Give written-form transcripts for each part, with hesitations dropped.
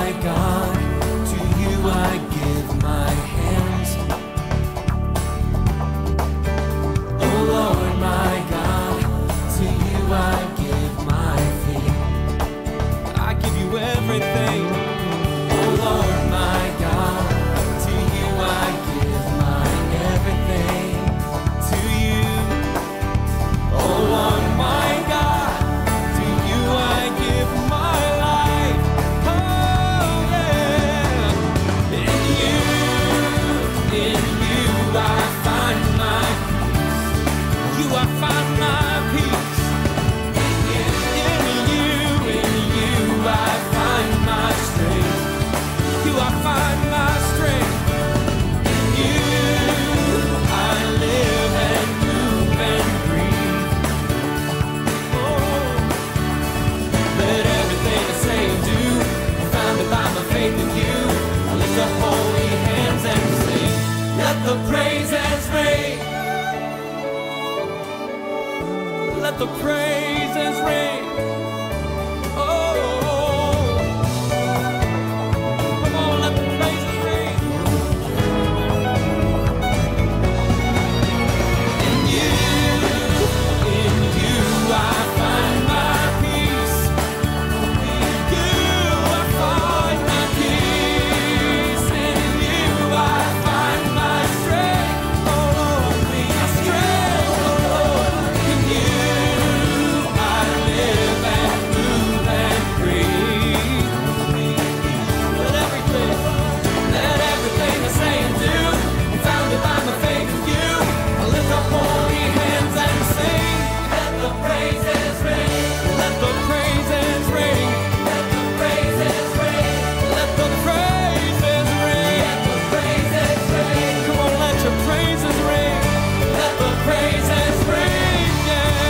my God, to you I give my hands. Oh Lord, my God, to you I give my feet. I give you everything. Oh Lord, my God, to you I give my everything. To you, oh Lord, my God, to you I give my life. Oh yeah. In you I find my peace. You I find my peace. In you I find my strength. You I find my strength. In you I live and move and breathe. Oh, let everything I say and do be founded by my faith in you. I lift up holy hands and sing. Let the praises ring. Let the praises ring. Oh, come on, let the praises ring. In you I find my peace. In you I find my peace. In you I find my strength. Oh Lord, my strength. Oh Lord, in you I live and move and breathe. Let everything I say and do be founded by my faith in you. I lift up holy hands and sing. Let the praises ring. Let the praises ring. Let the praises ring. Let the praises ring. Let the praises ring. Come on, let your praises ring. Let the praises ring. Yeah.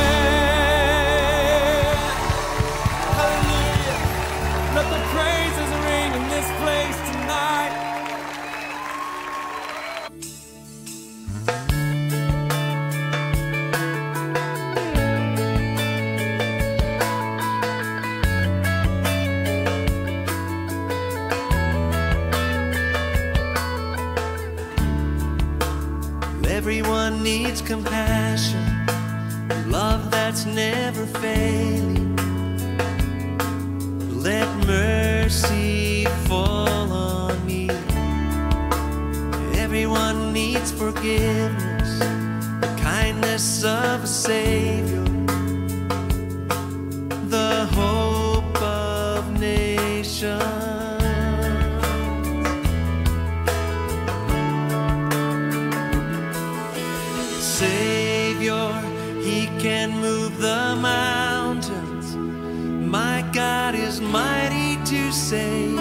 Hallelujah. Let the praises ring in this place tonight. Everyone needs compassion, love that's never failing. Let mercy fall on me. Everyone needs forgiveness, the kindness of a Savior, the hope of nations. Savior, He can move the mountains. My God is mighty to save.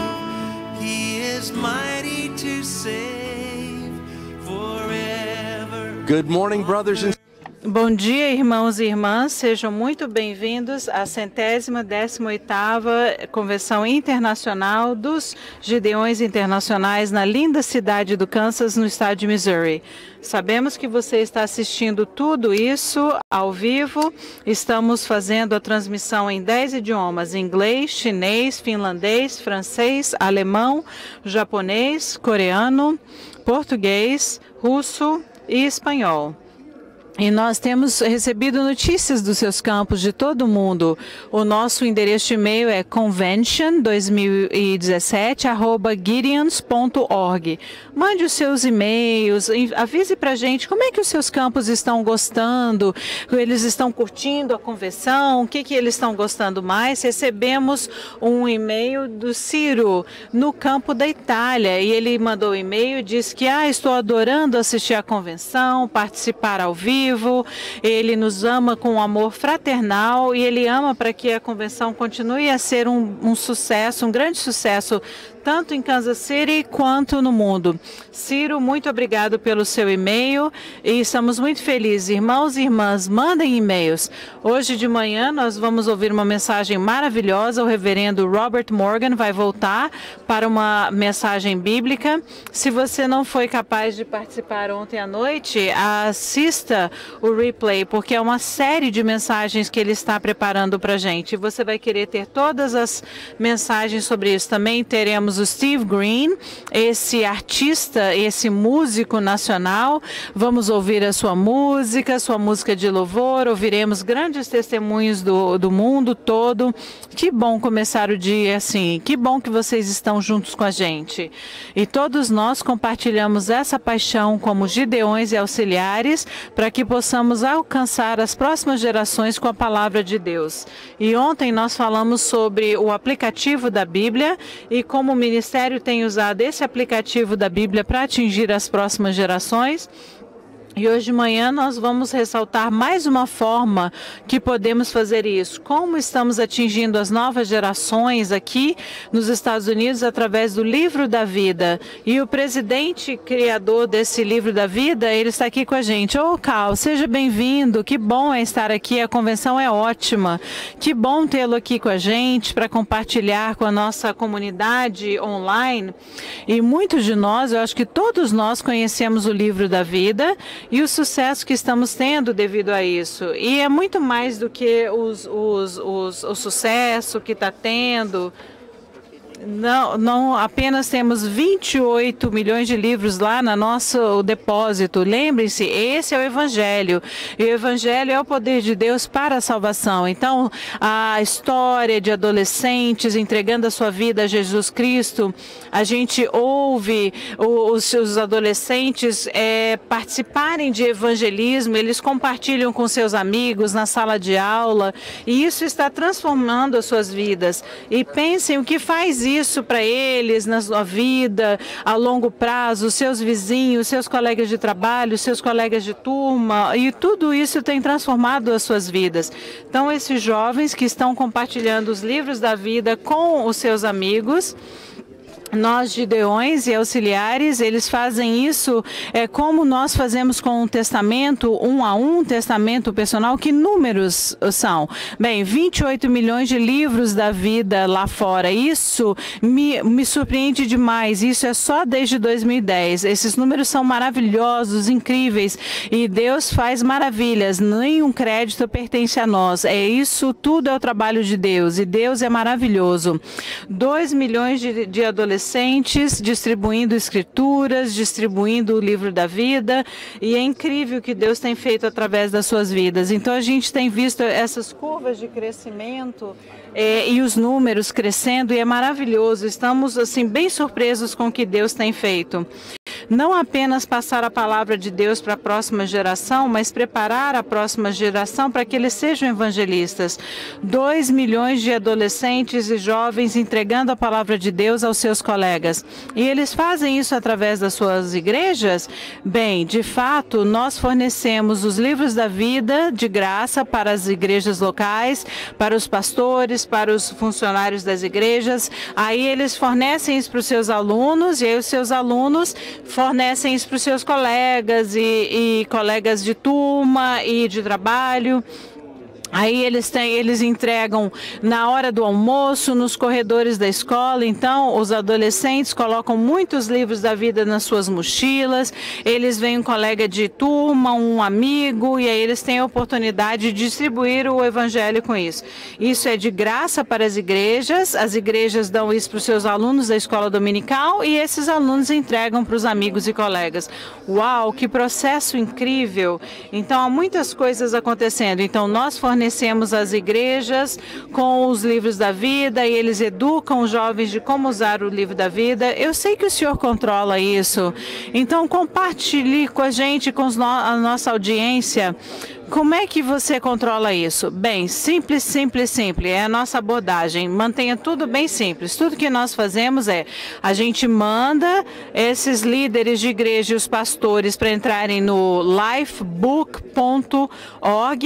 He is mighty to save forever. Good morning, brothers and Bom dia, irmãos e irmãs. Sejam muito bem-vindos à 118ª Convenção Internacional dos Gideões Internacionais na linda cidade do Kansas, no estado de Missouri. Sabemos que você está assistindo tudo isso ao vivo. Estamos fazendo a transmissão em 10 idiomas: inglês, chinês, finlandês, francês, alemão, japonês, coreano, português, russo e espanhol. E nós temos recebido notícias dos seus campos de todo o mundo. O nosso endereço de e-mail é convention2017@gideons.org. Mande os seus e-mails, avise para a gente como é que os seus campos estão gostando, eles estão curtindo a convenção, o que eles estão gostando mais. Recebemos um e-mail do Ciro, no campo da Itália, e ele mandou um e-mail e disse que estou adorando assistir à convenção, participar ao vivo. Ele nos ama com um amor fraternal e ele ama para que a convenção continue a ser um sucesso, um grande sucesso, tanto em Kansas City quanto no mundo. Ciro, muito obrigado pelo seu e-mail e estamos muito felizes. Irmãos e irmãs, mandem e-mails. Hoje de manhã nós vamos ouvir uma mensagem maravilhosa. O reverendo Robert Morgan vai voltar para uma mensagem bíblica. Se você não foi capaz de participar ontem à noite, assista ouça o replay, porque é uma série de mensagens que ele está preparando para a gente. Você vai querer ter todas as mensagens sobre isso. Também teremos o Steve Green, esse artista, esse músico nacional. Vamos ouvir a sua música de louvor, ouviremos grandes testemunhos do mundo todo. Que bom começar o dia assim, que bom que vocês estão juntos com a gente. E todos nós compartilhamos essa paixão como gideões e auxiliares para que possamos alcançar as próximas gerações com a palavra de Deus. E ontem nós falamos sobre o aplicativo da Bíblia e como o ministério tem usado esse aplicativo da Bíblia para atingir as próximas gerações. E hoje de manhã nós vamos ressaltar mais uma forma que podemos fazer isso. Como estamos atingindo as novas gerações aqui nos Estados Unidos através do Livro da Vida. E o presidente criador desse Livro da Vida, ele está aqui com a gente. Ô, Cal, seja bem-vindo. Que bom é estar aqui. A convenção é ótima. Que bom tê-lo aqui com a gente para compartilhar com a nossa comunidade online. E muitos de nós, eu acho que todos nós conhecemos o Livro da Vida e o sucesso que estamos tendo devido a isso. E é muito mais do que o sucesso que está tendo. Não apenas temos 28 milhões de livros lá no nosso depósito. Lembre-se, esse é o Evangelho. E o Evangelho é o poder de Deus para a salvação. Então, a história de adolescentes entregando a sua vida a Jesus Cristo, a gente ouve os adolescentes participarem de evangelismo, eles compartilham com seus amigos na sala de aula, e isso está transformando as suas vidas. E pensem o que faz isso para eles na sua vida a longo prazo, seus vizinhos, seus colegas de trabalho, seus colegas de turma, e tudo isso tem transformado as suas vidas. Então, esses jovens que estão compartilhando os livros da vida com os seus amigos, nós, gideões e auxiliares, eles fazem isso como nós fazemos com um testamento, um a um, testamento personal. Que números são? Bem, 28 milhões de livros da vida lá fora. Isso me surpreende demais. Isso é só desde 2010. Esses números são maravilhosos, incríveis. E Deus faz maravilhas. Nenhum crédito pertence a nós. Isso tudo é o trabalho de Deus. E Deus é maravilhoso. 2 milhões de adolescentes distribuindo escrituras, distribuindo o livro da vida, e é incrível o que Deus tem feito através das suas vidas. Então a gente tem visto essas curvas de crescimento e os números crescendo, e é maravilhoso. Estamos assim bem surpresos com o que Deus tem feito. Não apenas passar a palavra de Deus para a próxima geração, mas preparar a próxima geração para que eles sejam evangelistas. 2 milhões de adolescentes e jovens entregando a palavra de Deus aos seus colegas. E eles fazem isso através das suas igrejas? Bem, de fato, nós fornecemos os livros da vida de graça para as igrejas locais, para os pastores, para os funcionários das igrejas. Aí eles fornecem isso para os seus alunos, e aí os seus alunos fornecem isso para os seus colegas e colegas de turma e de trabalho. Aí eles entregam na hora do almoço, nos corredores da escola. Então, os adolescentes colocam muitos livros da vida nas suas mochilas. Eles veem um colega de turma, um amigo, e aí eles têm a oportunidade de distribuir o evangelho com isso. Isso é de graça para as igrejas dão isso para os seus alunos da escola dominical, e esses alunos entregam para os amigos e colegas. Uau, que processo incrível! Então, há muitas coisas acontecendo. Então, nós fornecemos as igrejas com os livros da vida, e eles educam os jovens de como usar o livro da vida. Eu sei que o senhor controla isso, então compartilhe com a gente, com a nossa audiência. Como é que você controla isso? Bem, simples, simples, simples. É a nossa abordagem. Mantenha tudo bem simples. Tudo que nós fazemos a gente manda esses líderes de igreja e os pastores para entrarem no lifebook.org.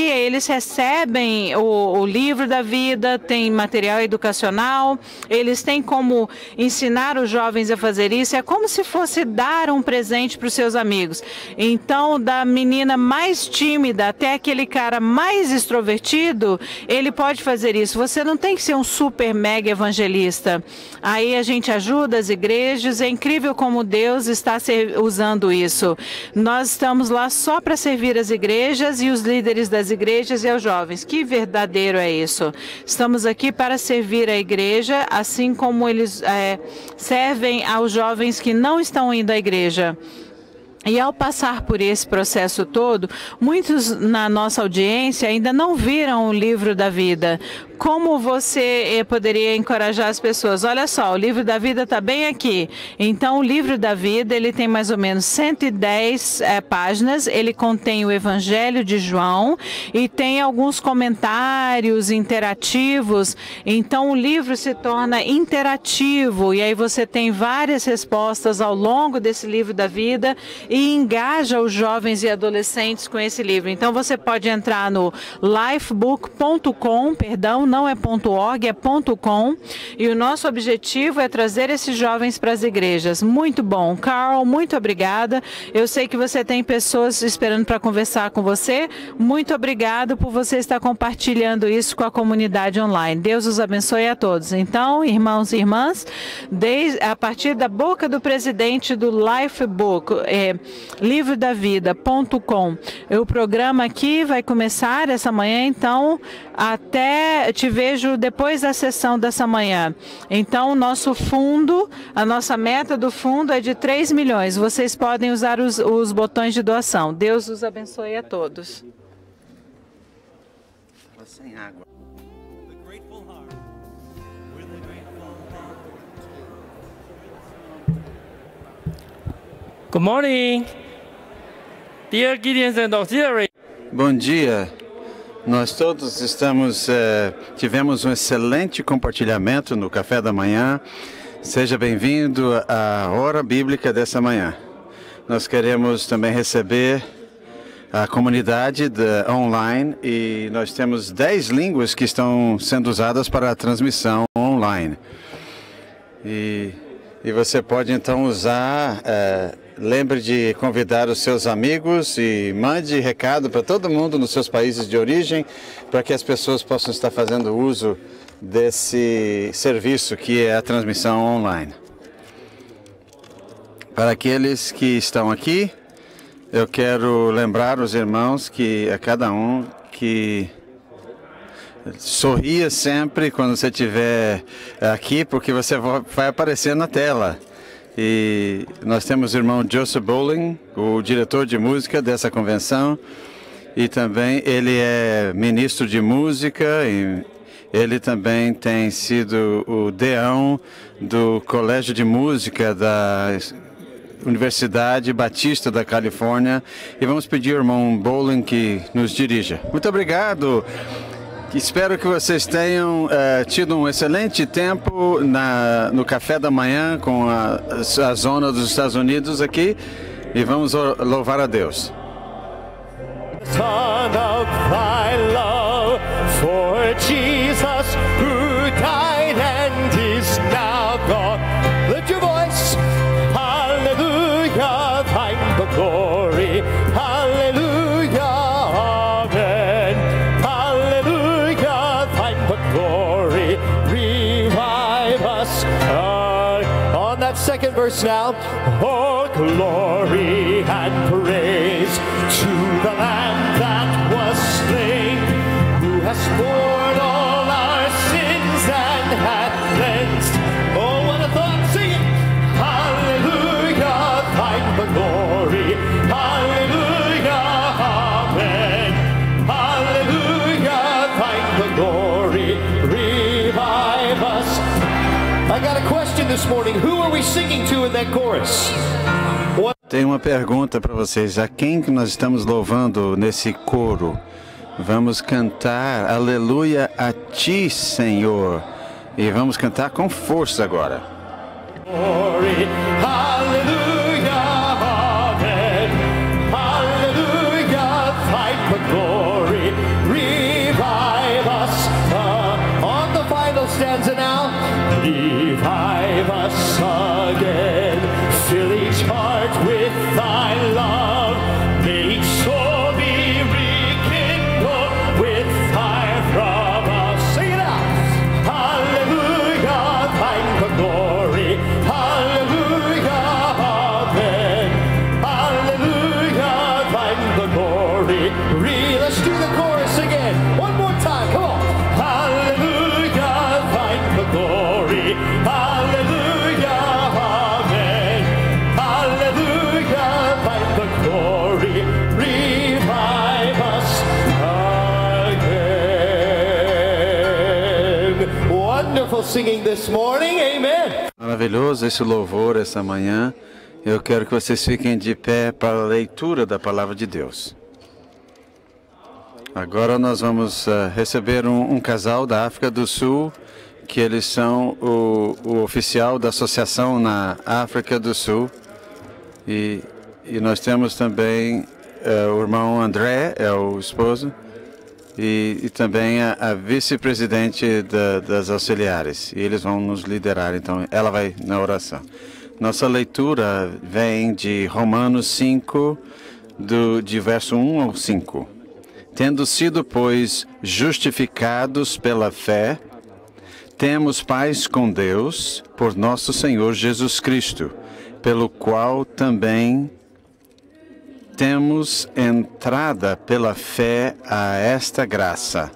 Eles recebem o livro da vida, tem material educacional, eles têm como ensinar os jovens a fazer isso. É como se fosse dar um presente para os seus amigos. Então, da menina mais tímida até é aquele cara mais extrovertido, ele pode fazer isso. Você não tem que ser um super mega evangelista. Aí a gente ajuda as igrejas, é incrível como Deus está usando isso. Nós estamos lá só para servir as igrejas e os líderes das igrejas e aos jovens. Que verdadeiro é isso? Estamos aqui para servir a igreja, assim como eles servem aos jovens que não estão indo à igreja. E ao passar por esse processo todo, muitos na nossa audiência ainda não viram o livro da vida. Como você poderia encorajar as pessoas? Olha só, o livro da vida está bem aqui. Então, o livro da vida, ele tem mais ou menos 110 páginas. Ele contém o Evangelho de João e tem alguns comentários interativos. Então, o livro se torna interativo e aí você tem várias respostas ao longo desse livro da vida e engaja os jovens e adolescentes com esse livro. Então, você pode entrar no lifebook.com, não é .org, é .com, e o nosso objetivo é trazer esses jovens para as igrejas. Muito bom. Carl, muito obrigada. Eu sei que você tem pessoas esperando para conversar com você. Muito obrigado por você estar compartilhando isso com a comunidade online. Deus os abençoe a todos. Então, irmãos e irmãs, a partir da boca do presidente do Lifebook, livrodavida.com, o programa aqui vai começar essa manhã, então até te vejo depois da sessão dessa manhã. Então, o nosso fundo, a nossa meta do fundo é de 3 milhões. Vocês podem usar os botões de doação. Deus os abençoe a todos. Sem água. Good morning, dear Gideons and Auxiliary. Bom dia. Nós todos tivemos um excelente compartilhamento no café da manhã. Seja bem-vindo à hora bíblica dessa manhã. Nós queremos também receber a comunidade online e nós temos 10 línguas que estão sendo usadas para a transmissão online. E você pode então usar... lembre de convidar os seus amigos e mande recado para todo mundo nos seus países de origem, para que as pessoas possam estar fazendo uso desse serviço que é a transmissão online. Para aqueles que estão aqui, eu quero lembrar os irmãos que a cada um que sorria sempre quando você estiver aqui, porque você vai aparecer na tela. E nós temos o irmão Joseph Bowling, o diretor de música dessa convenção, e também ele é ministro de música, e ele também tem sido o deão do Colégio de Música da Universidade Batista da Califórnia. E vamos pedir ao irmão Bowling que nos dirija. Muito obrigado! Espero que vocês tenham tido um excelente tempo no café da manhã com a zona dos Estados Unidos aqui e vamos louvar a Deus. Son of thy love, for Jesus who died and is now gone. Lift your voice, hallelujah, thine the glory, hallelujah, amen, hallelujah, thine the glory, revive us. On that second verse now, oh glory and praise to the Lamb that was slain, who has borne all our sins and hath cleansed. Oh, what a thought! Sing it! Hallelujah, thine the glory. Hallelujah, amen. Hallelujah, thine the glory. Revive us. I got a question this morning. Who are we singing to in that chorus? What? Tem uma pergunta para vocês. A quem que nós estamos louvando nesse coro? Vamos cantar Aleluia a Ti, Senhor. E vamos cantar com força agora. Glory, hallelujah, amen. Hallelujah, thine the glory. Revive us. On the final stanza now. Revive us again. Fill each heart with thy love. May each soul be rekindled. Hallelujah, amen. Hallelujah, thank the glory. Revive us again. Wonderful singing this morning, amen. Maravilhoso esse louvor essa manhã. Eu quero que vocês fiquem de pé para a leitura da palavra de Deus. Agora nós vamos receber um casal da África do Sul, que eles são o oficial da associação na África do Sul. E nós temos também o irmão André, é o esposo, e também a vice-presidente das auxiliares. E eles vão nos liderar, então ela vai na oração. Nossa leitura vem de Romanos 5, de verso 1 ao 5. Tendo sido, pois, justificados pela fé, temos paz com Deus por nosso Senhor Jesus Cristo, pelo qual também temos entrada pela fé a esta graça,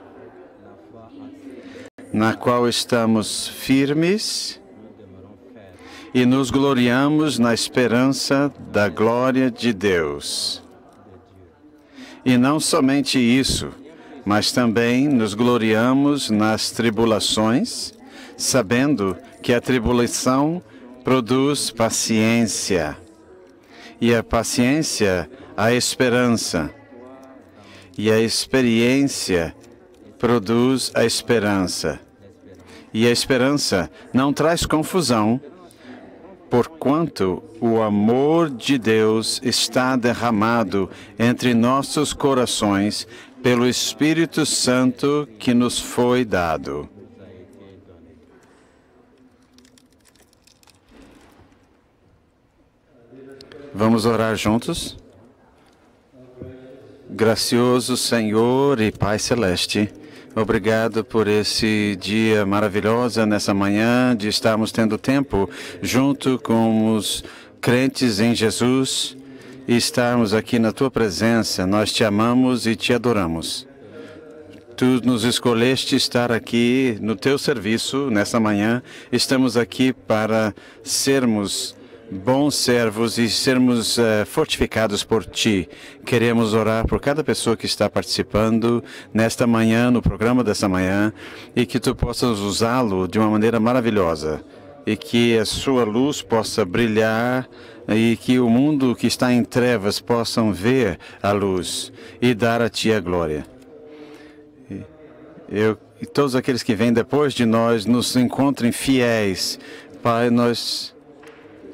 na qual estamos firmes e nos gloriamos na esperança da glória de Deus. E não somente isso, mas também nos gloriamos nas tribulações, sabendo que a tribulação produz paciência, e a paciência, a esperança, e a experiência produz a esperança. E a esperança não traz confusão, porquanto o amor de Deus está derramado entre nossos corações pelo Espírito Santo que nos foi dado. Vamos orar juntos? Gracioso Senhor e Pai Celeste, obrigado por esse dia maravilhoso nessa manhã, de estarmos tendo tempo junto com os crentes em Jesus e estarmos aqui na Tua presença. Nós Te amamos e Te adoramos. Tu nos escolheste estar aqui no Teu serviço nessa manhã. Estamos aqui para sermos bons servos e sermos fortificados por Ti. Queremos orar por cada pessoa que está participando nesta manhã, no programa dessa manhã, e que Tu possas usá-lo de uma maneira maravilhosa, e que a Sua luz possa brilhar, e que o mundo que está em trevas possam ver a luz e dar a Ti a glória. E todos aqueles que vêm depois de nós nos encontrem fiéis. Pai, nós...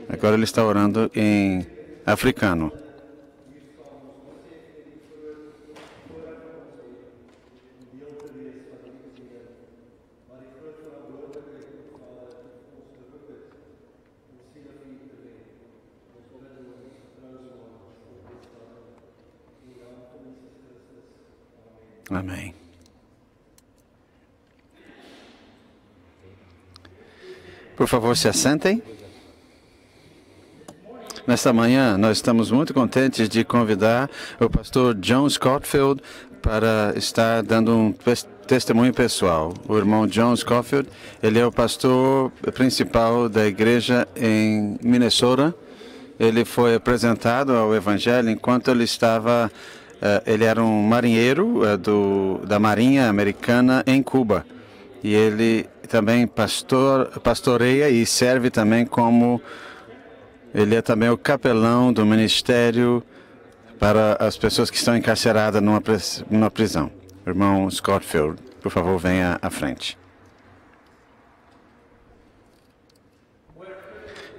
Agora ele está orando em africano. Amém. Por favor, se assentem. Nesta manhã, nós estamos muito contentes de convidar o pastor John Scofield para estar dando um testemunho pessoal. O irmão John Scofield, ele é o pastor principal da igreja em Minnesota. Ele foi apresentado ao Evangelho enquanto ele estava... ele era um marinheiro da Marinha Americana em Cuba. E ele também pastoreia e serve também como... Ele é também o capelão do ministério para as pessoas que estão encarceradas numa prisão. Irmão Scofield, por favor, venha à frente.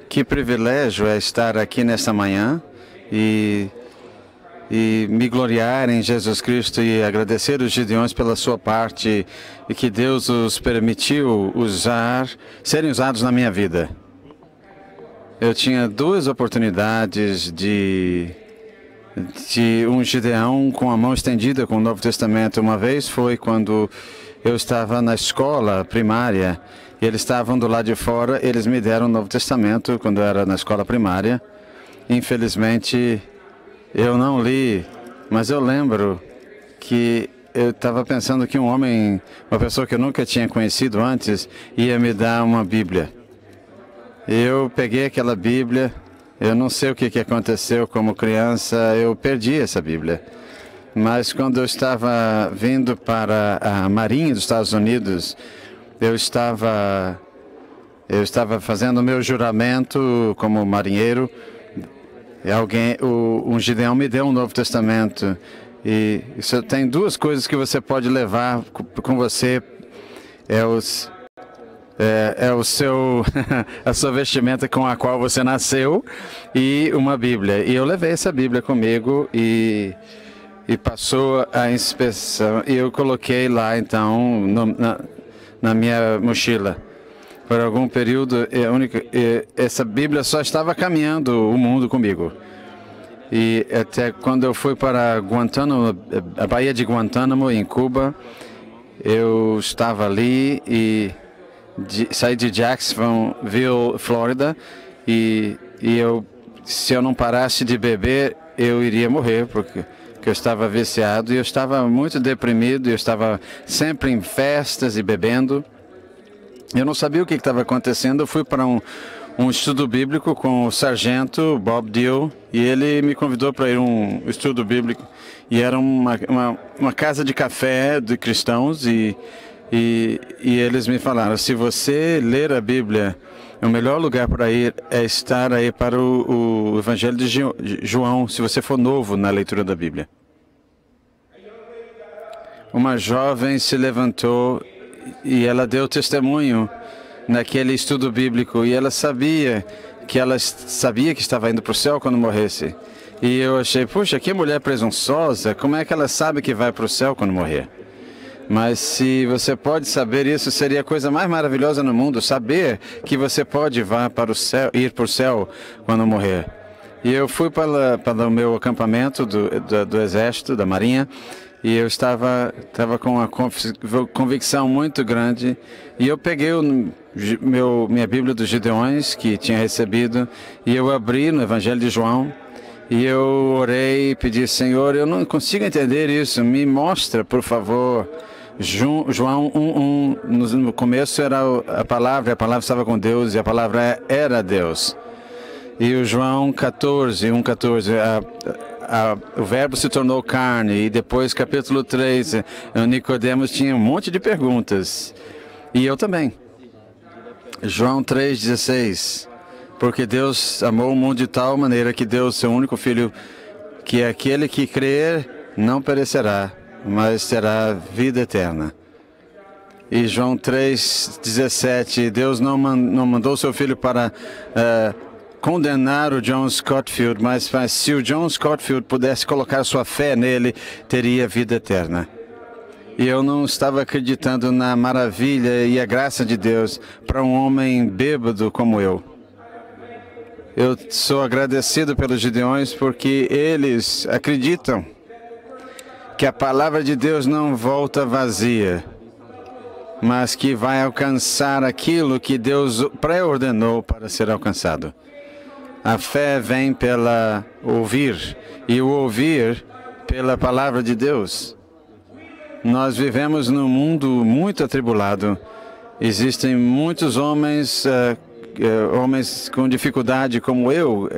Que privilégio é estar aqui nesta manhã e me gloriar em Jesus Cristo e agradecer os Gideões pela sua parte e que Deus os permitiu serem usados na minha vida. Eu tinha duas oportunidades de um Gideão com a mão estendida com o Novo Testamento. Uma vez foi quando eu estava na escola primária e eles estavam do lado de fora. Eles me deram o Novo Testamento quando eu era na escola primária. Infelizmente, eu não li, mas eu lembro que eu estava pensando que uma pessoa que eu nunca tinha conhecido antes, ia me dar uma Bíblia. Eu peguei aquela Bíblia, eu não sei o que aconteceu como criança, eu perdi essa Bíblia. Mas quando eu estava vindo para a Marinha dos Estados Unidos, eu estava fazendo o meu juramento como marinheiro. Um Gideão me deu um Novo Testamento. E isso tem duas coisas que você pode levar com você. A sua vestimenta com a qual você nasceu e uma Bíblia. E eu levei essa Bíblia comigo e passou a inspeção. E eu coloquei lá, então, na minha mochila. Por algum período, essa Bíblia só estava caminhando o mundo comigo. E até quando eu fui para Guantánamo, a Baía de Guantánamo, em Cuba, eu estava ali e saí de Jacksonville, Flórida, e se eu não parasse de beber, eu iria morrer, porque eu estava viciado e eu estava muito deprimido, eu estava sempre em festas e bebendo. Eu não sabia o que estava acontecendo. Eu fui para um estudo bíblico com o sargento Bob Deal e ele me convidou para ir a um estudo bíblico. E era uma casa de café de cristãos e eles me falaram, se você ler a Bíblia, o melhor lugar para ir é estar aí para o Evangelho de João, se você for novo na leitura da Bíblia. Uma jovem se levantou e ela deu testemunho naquele estudo bíblico e ela sabia que estava indo para o céu quando morresse. E eu achei, puxa, que mulher presunçosa, como é que ela sabe que vai para o céu quando morrer? Mas se você pode saber isso, seria a coisa mais maravilhosa no mundo, saber que você pode ir para o céu quando morrer. E eu fui para o meu acampamento do Exército, da Marinha, e eu estava com uma convicção muito grande. E eu peguei minha Bíblia dos Gideões, que tinha recebido, e eu abri no Evangelho de João, e eu orei e pedi, Senhor, eu não consigo entender isso, me mostra, por favor. João 1:1, no começo era a palavra estava com Deus, e a palavra era Deus. E o João 1:14, o verbo se tornou carne, e depois capítulo 3, Nicodemos tinha um monte de perguntas, e eu também. João 3:16, porque Deus amou o mundo de tal maneira que deu o seu único filho, que aquele que crer não perecerá, mas terá vida eterna. E João 3:17, Deus não mandou seu filho para condenar o John Scottfield, mas se o John Scottfield pudesse colocar sua fé nele, teria vida eterna. E eu não estava acreditando na maravilha e a graça de Deus para um homem bêbado como eu. Eu sou agradecido pelos Gideões porque eles acreditam que a palavra de Deus não volta vazia, mas que vai alcançar aquilo que Deus pré-ordenou para ser alcançado. A fé vem pela ouvir, e o ouvir pela palavra de Deus. Nós vivemos num mundo muito atribulado. Existem muitos homens com dificuldade como eu,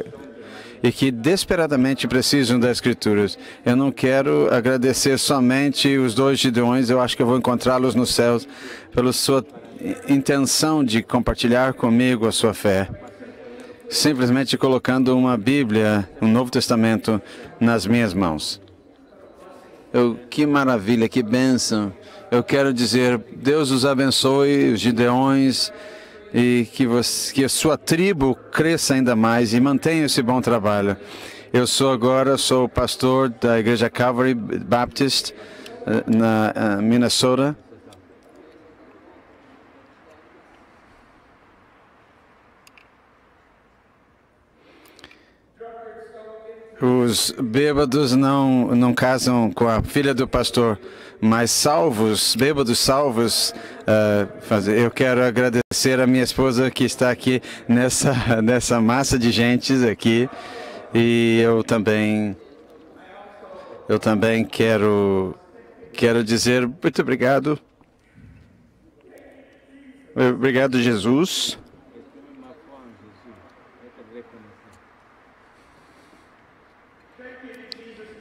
e que desesperadamente precisam das Escrituras. Eu não quero agradecer somente os dois Gideões, eu acho que eu vou encontrá-los nos céus pela sua intenção de compartilhar comigo a sua fé. Simplesmente colocando uma Bíblia, um Novo Testamento, nas minhas mãos. Que maravilha, que bênção. Eu quero dizer, Deus os abençoe, os Gideões, e que a sua tribo cresça ainda mais e mantenha esse bom trabalho. Eu sou pastor da Igreja Calvary Baptist, na Minnesota. Os bêbados não casam com a filha do pastor, mas bêbados salvos, eu quero agradecer a minha esposa que está aqui nessa massa de gentes aqui, e eu também quero quero dizer muito obrigado. Obrigado, Jesus.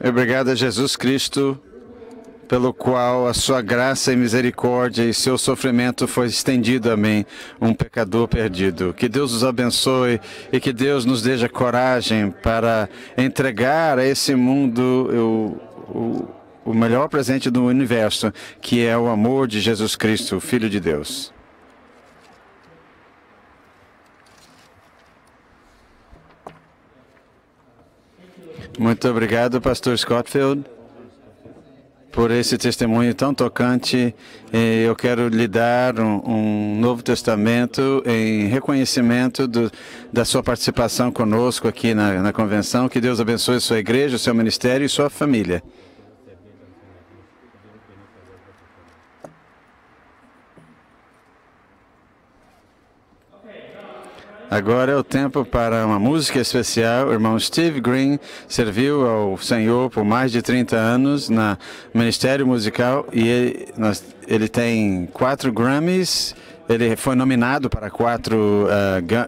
Obrigado a Jesus Cristo, pelo qual a sua graça e misericórdia e seu sofrimento foi estendido a mim, um pecador perdido. Que Deus os abençoe e que Deus nos dê coragem para entregar a esse mundo o melhor presente do universo, que é o amor de Jesus Cristo, o Filho de Deus. Muito obrigado, pastor Scottfield, por esse testemunho tão tocante. Eu quero lhe dar um Novo Testamento em reconhecimento da sua participação conosco aqui na convenção. Que Deus abençoe sua igreja, seu ministério e sua família. Agora é o tempo para uma música especial. O irmão Steve Green serviu ao Senhor por mais de 30 anos no Ministério Musical e ele tem 4 Grammys. Ele foi nominado para 4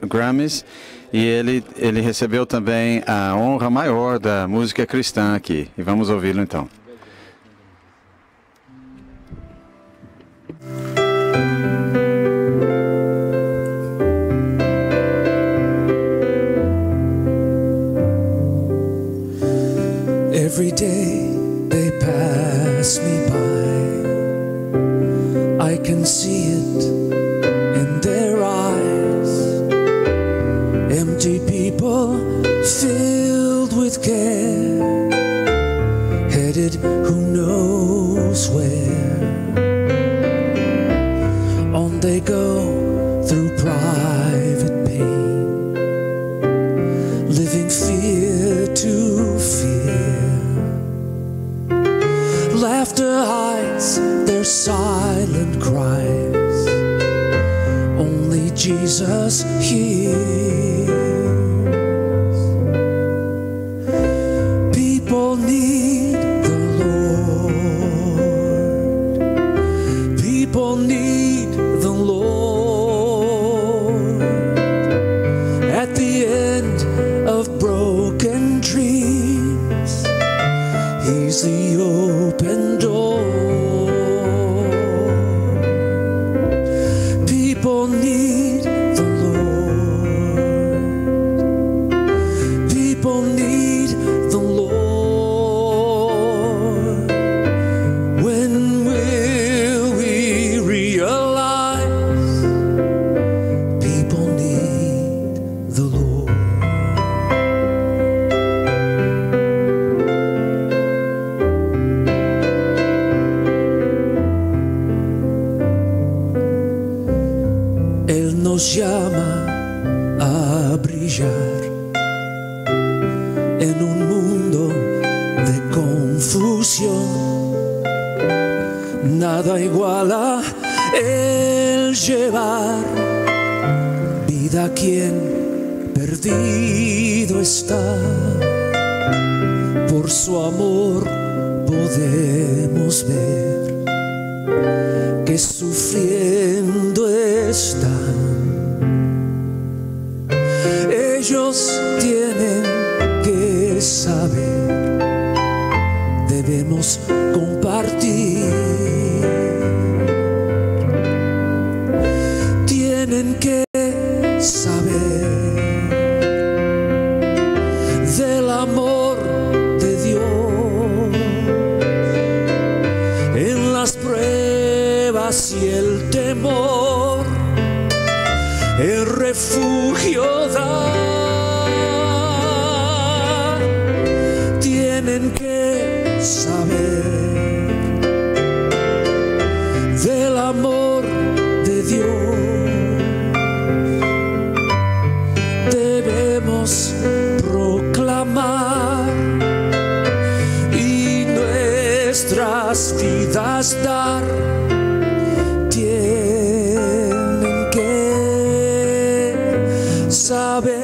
Grammys e ele recebeu também a honra maior da música cristã aqui. E vamos ouvi-lo então. Every day they pass me by, I can see it in their eyes. Empty people filled with care, headed who knows where. On they go through private pain, living fear to fear. Laughter hides their silent cries, only Jesus hears. People need the Lord, people need the Lord. At the end of broken dreams, He's the open door. People need the Lord. People need the Lord. When will we realize people need the Lord? Él nos llama a brillar en un mundo de confusión. Nada iguala el llevar vida a quien perdido está. Por su amor podemos ver que sufriendo están. Ellos tienen que saber, debemos compartir. Tienen que saber del amor de Dios en las pruebas y el temor. El refugio da. Tienen que saber del amor de Dios. Debemos proclamar y nuestras vidas dar. Tienen que saber.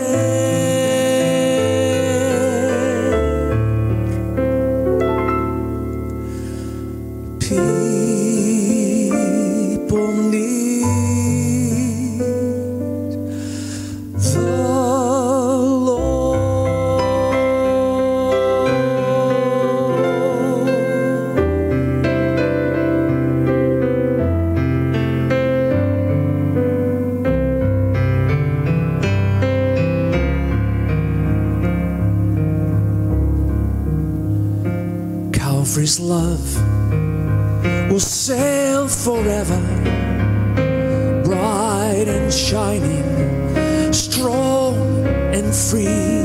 People Calvary's love will sail forever, bright and shining, strong and free,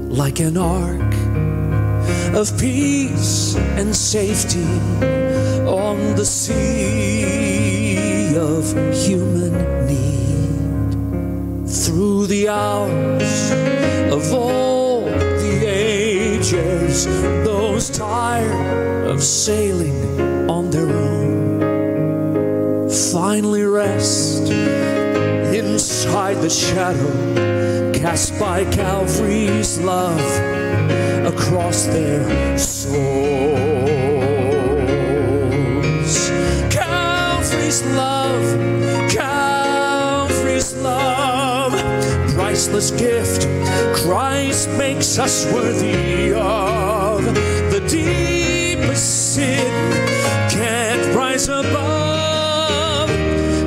like an ark of peace and safety on the sea of human need. Through the hours of all the ages, those tired of sailing on their own finally rest inside the shadow cast by Calvary's love across their souls. Calvary's love, Calvary's love, priceless gift Christ makes us worthy of. The deepest sin can't rise above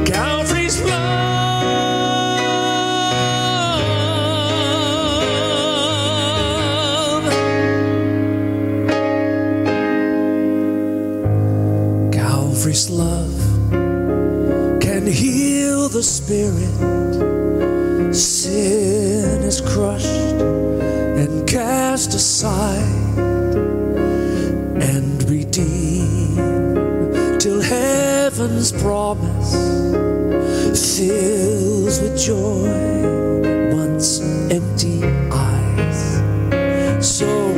Calvary's love. Calvary's love can heal the spirit. Sin is crushed and cast aside and redeemed till heaven's promise fills with joy once empty eyes. So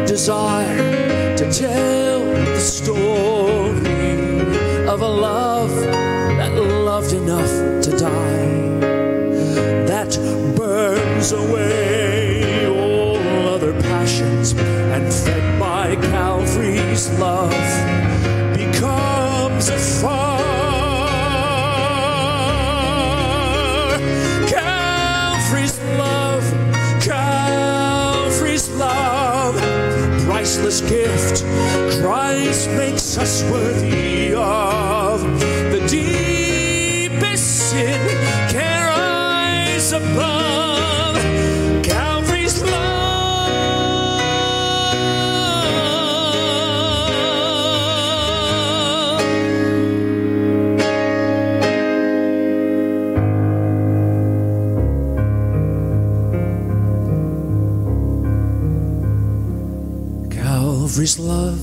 desire to tell the story of a love that loved enough to die, that burns away all other passions, and fed by Calvary's love becomes a fire. Calvary's love, Calvary's love, priceless gift Christ makes us worthy of. The deepest sin can rise above Calvary's love. Calvary's love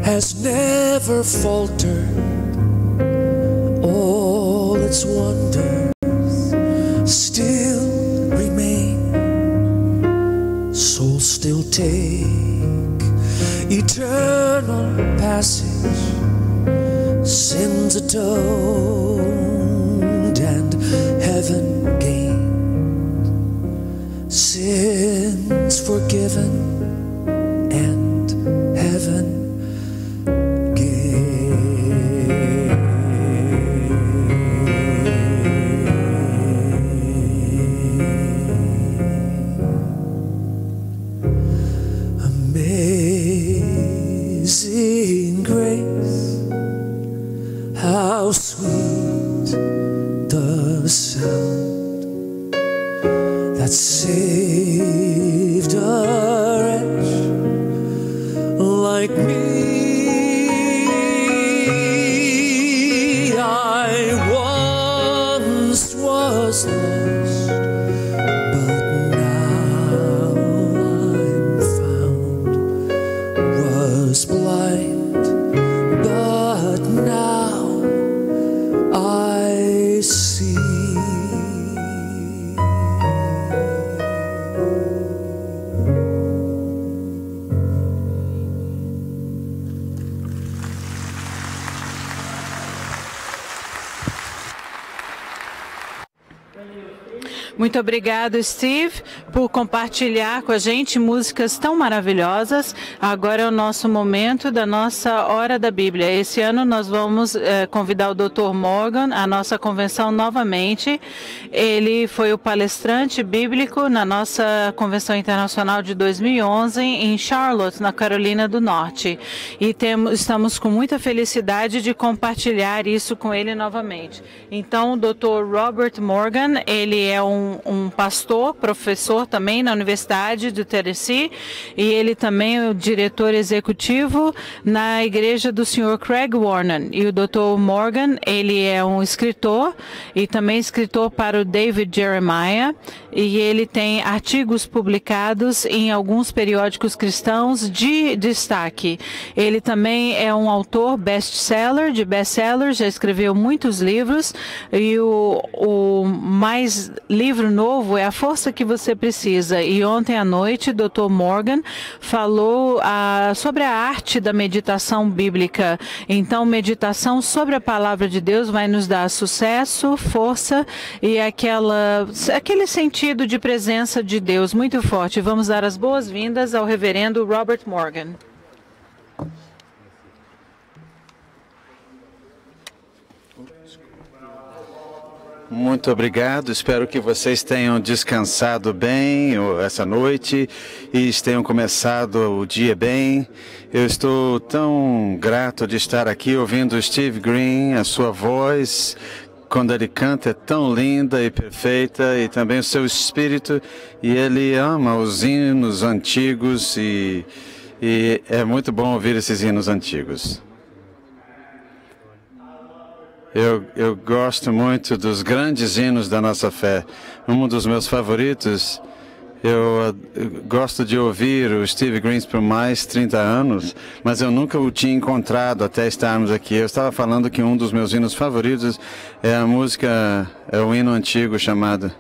has never faltered. All its wonders still remain. Souls still take eternal passage, sins atoned and heaven gained, sins forgiven and heaven saved a wretch like me. I once was lost, but now I'm found. Was blind, but now I see. Muito obrigado, Steve, por compartilhar com a gente músicas tão maravilhosas. Agora é o nosso momento da nossa Hora da Bíblia. Esse ano nós vamos convidar o Dr. Morgan à nossa convenção novamente. Ele foi o palestrante bíblico na nossa Convenção Internacional de 2011 em Charlotte, na Carolina do Norte. E estamos com muita felicidade de compartilhar isso com ele novamente. Então, o Dr. Robert Morgan, ele é um um pastor, professor também na Universidade do Tennessee, e ele também é o diretor executivo na igreja do Sr. Craig Warren. E o Dr. Morgan, ele é um escritor e também escritor para o David Jeremiah, e ele tem artigos publicados em alguns periódicos cristãos de destaque. Ele também é um autor best-seller, de best-sellers, já escreveu muitos livros, e o mais livro novo é A Força que Você Precisa. E ontem à noite, Dr. Morgan falou sobre a arte da meditação bíblica. Então, meditação sobre a palavra de Deus vai nos dar sucesso, força e aquele sentido de presença de Deus muito forte. Vamos dar as boas-vindas ao reverendo Robert Morgan. Muito obrigado. Espero que vocês tenham descansado bem essa noite e tenham começado o dia bem. Eu estou tão grato de estar aqui ouvindo Steve Green, a sua voz, quando ele canta, é tão linda e perfeita, e também o seu espírito, e ele ama os hinos antigos, e é muito bom ouvir esses hinos antigos. Eu gosto muito dos grandes hinos da nossa fé. Um dos meus favoritos, eu gosto de ouvir o Steve Green por mais 30 anos, mas eu nunca o tinha encontrado até estarmos aqui. Eu estava falando que um dos meus hinos favoritos é a música, é um hino antigo chamado,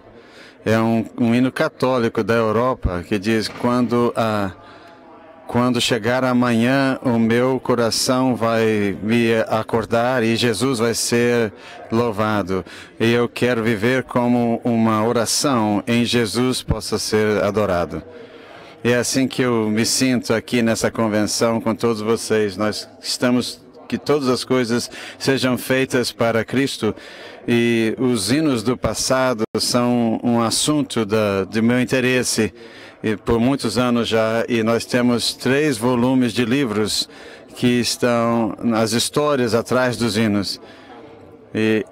é um hino católico da Europa, que diz: quando chegar amanhã, o meu coração vai me acordar e Jesus vai ser louvado. E eu quero viver como uma oração em Jesus possa ser adorado. E é assim que eu me sinto aqui nessa convenção com todos vocês. Nós estamos que todas as coisas sejam feitas para Cristo. E os hinos do passado são um assunto de meu interesse. E por muitos anos já, e nós temos 3 volumes de livros que estão nas histórias atrás dos hinos. E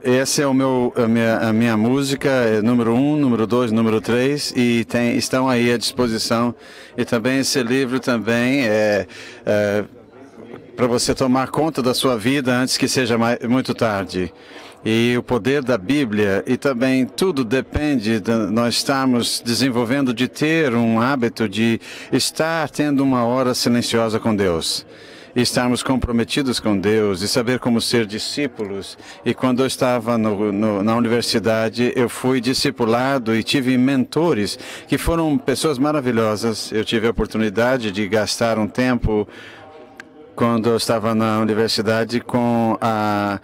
esse é a minha música, é número 1, número 2, número 3, e estão aí à disposição. E também esse livro também é para você tomar conta da sua vida antes que seja muito tarde. E o poder da Bíblia, e também tudo depende de nós estarmos desenvolvendo, de ter um hábito de estar tendo uma hora silenciosa com Deus. E estarmos comprometidos com Deus e saber como ser discípulos. E quando eu estava na universidade, eu fui discipulado e tive mentores que foram pessoas maravilhosas. Eu tive a oportunidade de gastar um tempo quando eu estava na universidade com a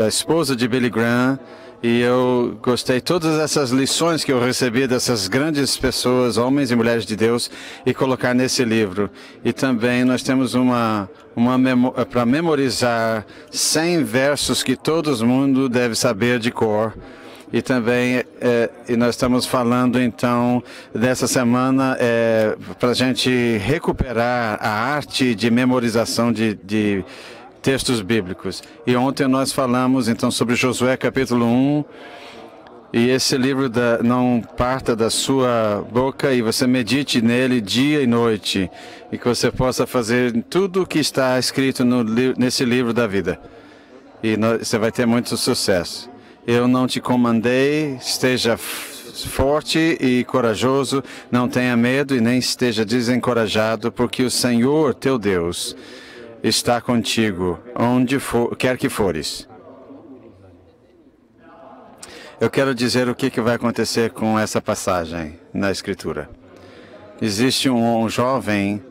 esposa de Billy Graham, e eu gostei de todas essas lições que eu recebi dessas grandes pessoas, homens e mulheres de Deus, e colocar nesse livro. E também nós temos para memorizar 100 versos que todo mundo deve saber de cor. E também e nós estamos falando então dessa semana para a gente recuperar a arte de memorização de textos bíblicos. E ontem nós falamos então sobre Josué capítulo 1, e esse livro não parta da sua boca, e você medite nele dia e noite, e que você possa fazer tudo o que está escrito nesse livro da vida, e você vai ter muito sucesso. Eu não te comandei, esteja forte e corajoso, não tenha medo e nem esteja desencorajado, porque o Senhor, teu Deus, está contigo, quer que fores. Eu quero dizer o que vai acontecer com essa passagem na Escritura. Existe um jovem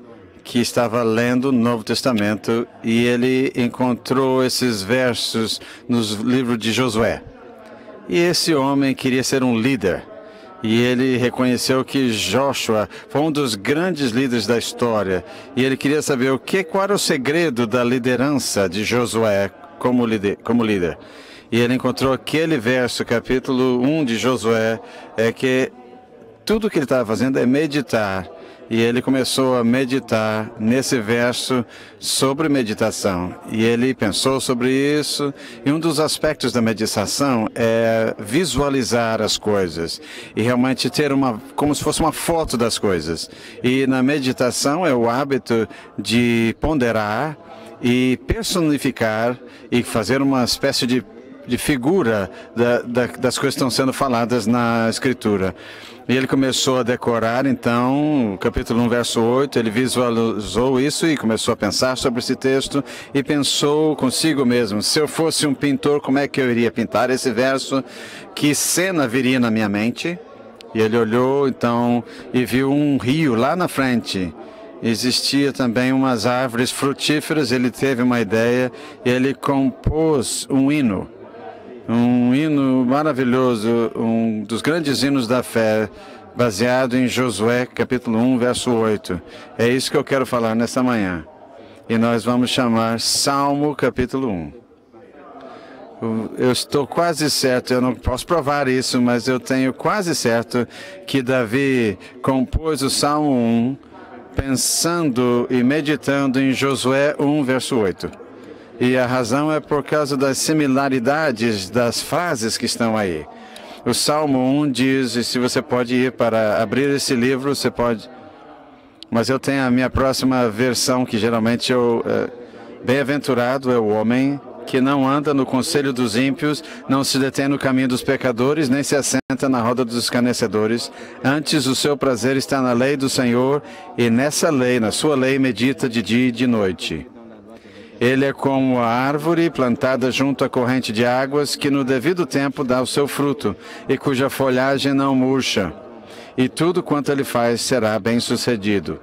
que estava lendo o Novo Testamento e ele encontrou esses versos nos livros de Josué. E esse homem queria ser um líder. E ele reconheceu que Joshua foi um dos grandes líderes da história. E ele queria saber qual era o segredo da liderança de Josué como líder. E ele encontrou aquele verso, capítulo 1 de Josué, que tudo que ele estava fazendo é meditar E ele começou a meditar nesse verso sobre meditação. E ele pensou sobre isso. E um dos aspectos da meditação é visualizar as coisas. E realmente ter como se fosse uma foto das coisas. E na meditação é o hábito de ponderar e personificar e fazer uma espécie de figura das coisas que estão sendo faladas na Escritura. E ele começou a decorar, então, o capítulo 1, verso 8, ele visualizou isso e começou a pensar sobre esse texto e pensou consigo mesmo, se eu fosse um pintor, como é que eu iria pintar esse verso? Que cena viria na minha mente? E ele olhou, então, e viu um rio lá na frente. Existia também umas árvores frutíferas, ele teve uma ideia e ele compôs um hino maravilhoso, um dos grandes hinos da fé, baseado em Josué, capítulo 1, verso 8. É isso que eu quero falar nessa manhã. E nós vamos chamar Salmo, capítulo 1. Eu estou quase certo, eu não posso provar isso, mas eu tenho quase certo que Davi compôs o Salmo 1 pensando e meditando em Josué 1, verso 8. E a razão é por causa das similaridades das frases que estão aí. O Salmo 1 diz, e se você pode ir para abrir esse livro, você pode... Mas eu tenho a minha próxima versão, que geralmente bem-aventurado é o homem que não anda no conselho dos ímpios, não se detém no caminho dos pecadores, nem se assenta na roda dos escarnecedores. Antes, o seu prazer está na lei do Senhor, e nessa lei, na sua lei, medita de dia e de noite. Ele é como a árvore plantada junto à corrente de águas, que no devido tempo dá o seu fruto, e cuja folhagem não murcha. E tudo quanto ele faz será bem-sucedido.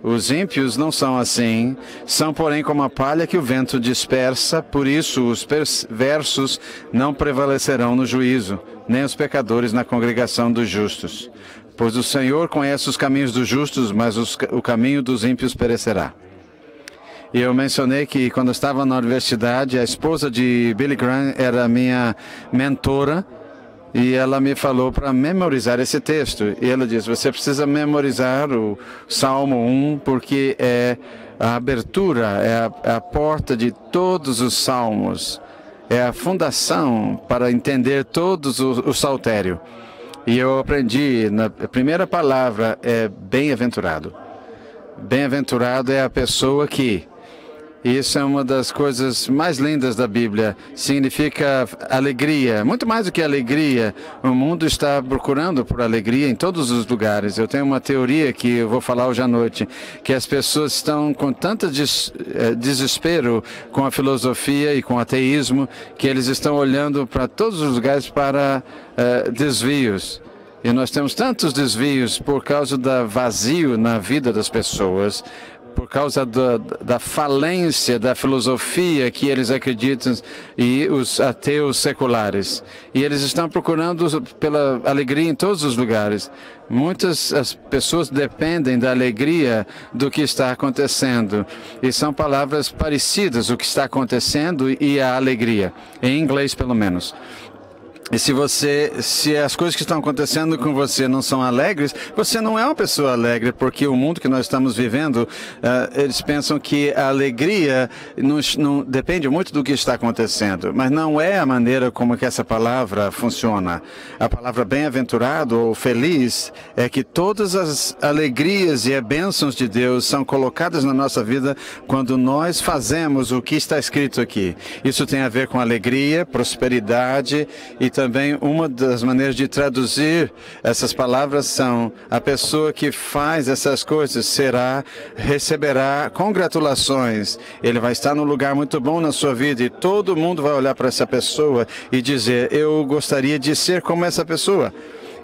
Os ímpios não são assim, são porém como a palha que o vento dispersa, por isso os perversos não prevalecerão no juízo, nem os pecadores na congregação dos justos. Pois o Senhor conhece os caminhos dos justos, mas o caminho dos ímpios perecerá. E eu mencionei que quando eu estava na universidade, a esposa de Billy Graham era minha mentora e ela me falou para memorizar esse texto. E ela disse, você precisa memorizar o Salmo 1 porque é a abertura, é a porta de todos os salmos. É a fundação para entender todos o saltério. E eu aprendi, a primeira palavra é bem-aventurado. Bem-aventurado é a pessoa que... Isso é uma das coisas mais lindas da Bíblia. Significa alegria. Muito mais do que alegria. O mundo está procurando por alegria em todos os lugares. Eu tenho uma teoria que eu vou falar hoje à noite, que as pessoas estão com tanto desespero com a filosofia e com o ateísmo, que eles estão olhando para todos os lugares para desvios. E nós temos tantos desvios por causa do vazio na vida das pessoas, por causa da falência da filosofia que eles acreditam e os ateus seculares. E eles estão procurando pela alegria em todos os lugares. Muitas as pessoas dependem da alegria do que está acontecendo. E são palavras parecidas, o que está acontecendo e a alegria, em inglês pelo menos. E se as coisas que estão acontecendo com você não são alegres, você não é uma pessoa alegre, porque o mundo que nós estamos vivendo, eles pensam que a alegria não depende muito do que está acontecendo, mas não é a maneira como que essa palavra funciona. A palavra bem-aventurado ou feliz é que todas as alegrias e as bênçãos de Deus são colocadas na nossa vida quando nós fazemos o que está escrito aqui. Isso tem a ver com alegria, prosperidade e também uma das maneiras de traduzir essas palavras são a pessoa que faz essas coisas receberá congratulações. Ele vai estar num lugar muito bom na sua vida e todo mundo vai olhar para essa pessoa e dizer, eu gostaria de ser como essa pessoa.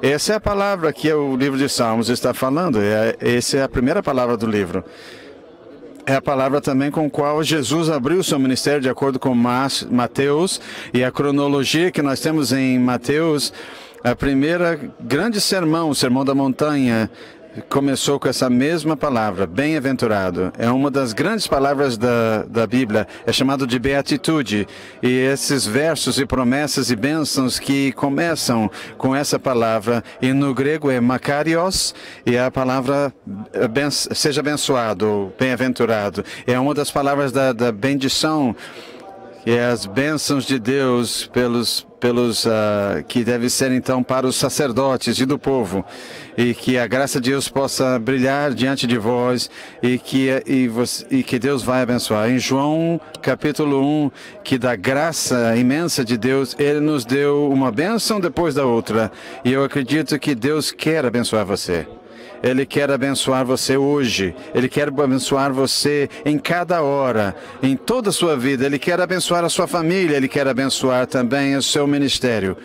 Essa é a palavra que o livro de Salmos está falando. Essa é a primeira palavra do livro. É a palavra também com a qual Jesus abriu o seu ministério, de acordo com Mateus, e a cronologia que nós temos em Mateus, a primeira grande sermão, o Sermão da Montanha, começou com essa mesma palavra, bem-aventurado. É uma das grandes palavras da Bíblia, é chamado de beatitude. E esses versos e promessas e bênçãos que começam com essa palavra, e no grego é makarios, e a palavra seja abençoado, bem-aventurado. É uma das palavras da bendição, que é as bênçãos de Deus que deve ser então para os sacerdotes e do povo, e que a graça de Deus possa brilhar diante de vós e que Deus vai abençoar. Em João capítulo 1, que da graça imensa de Deus, Ele nos deu uma bênção depois da outra, e eu acredito que Deus quer abençoar você. Ele quer abençoar você hoje. Ele quer abençoar você em cada hora, em toda a sua vida. Ele quer abençoar a sua família. Ele quer abençoar também o seu ministério.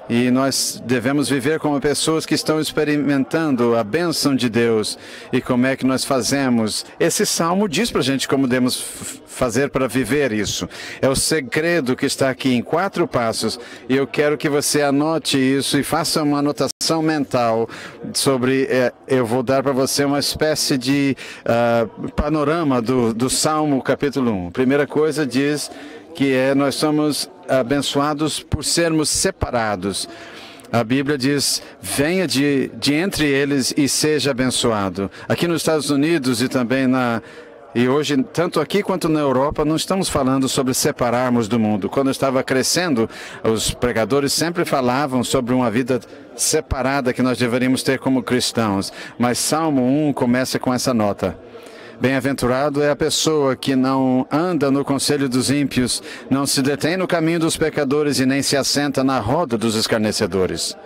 E nós devemos viver como pessoas que estão experimentando a bênção de Deus. E como é que nós fazemos? Esse salmo diz para a gente como devemos fazer para viver isso. É o segredo que está aqui em 4 passos. E eu quero que você anote isso e faça uma anotação mental sobre... eu vou dar para você uma espécie de panorama do Salmo capítulo 1. Primeira coisa diz que nós somos abençoados por sermos separados. A Bíblia diz, venha de entre eles e seja abençoado. Aqui nos Estados Unidos e também e hoje, tanto aqui quanto na Europa, não estamos falando sobre separarmos do mundo. Quando eu estava crescendo, os pregadores sempre falavam sobre uma vida separada que nós deveríamos ter como cristãos. Mas Salmo 1 começa com essa nota. Bem-aventurado é a pessoa que não anda no conselho dos ímpios, não se detém no caminho dos pecadores e nem se assenta na roda dos escarnecedores.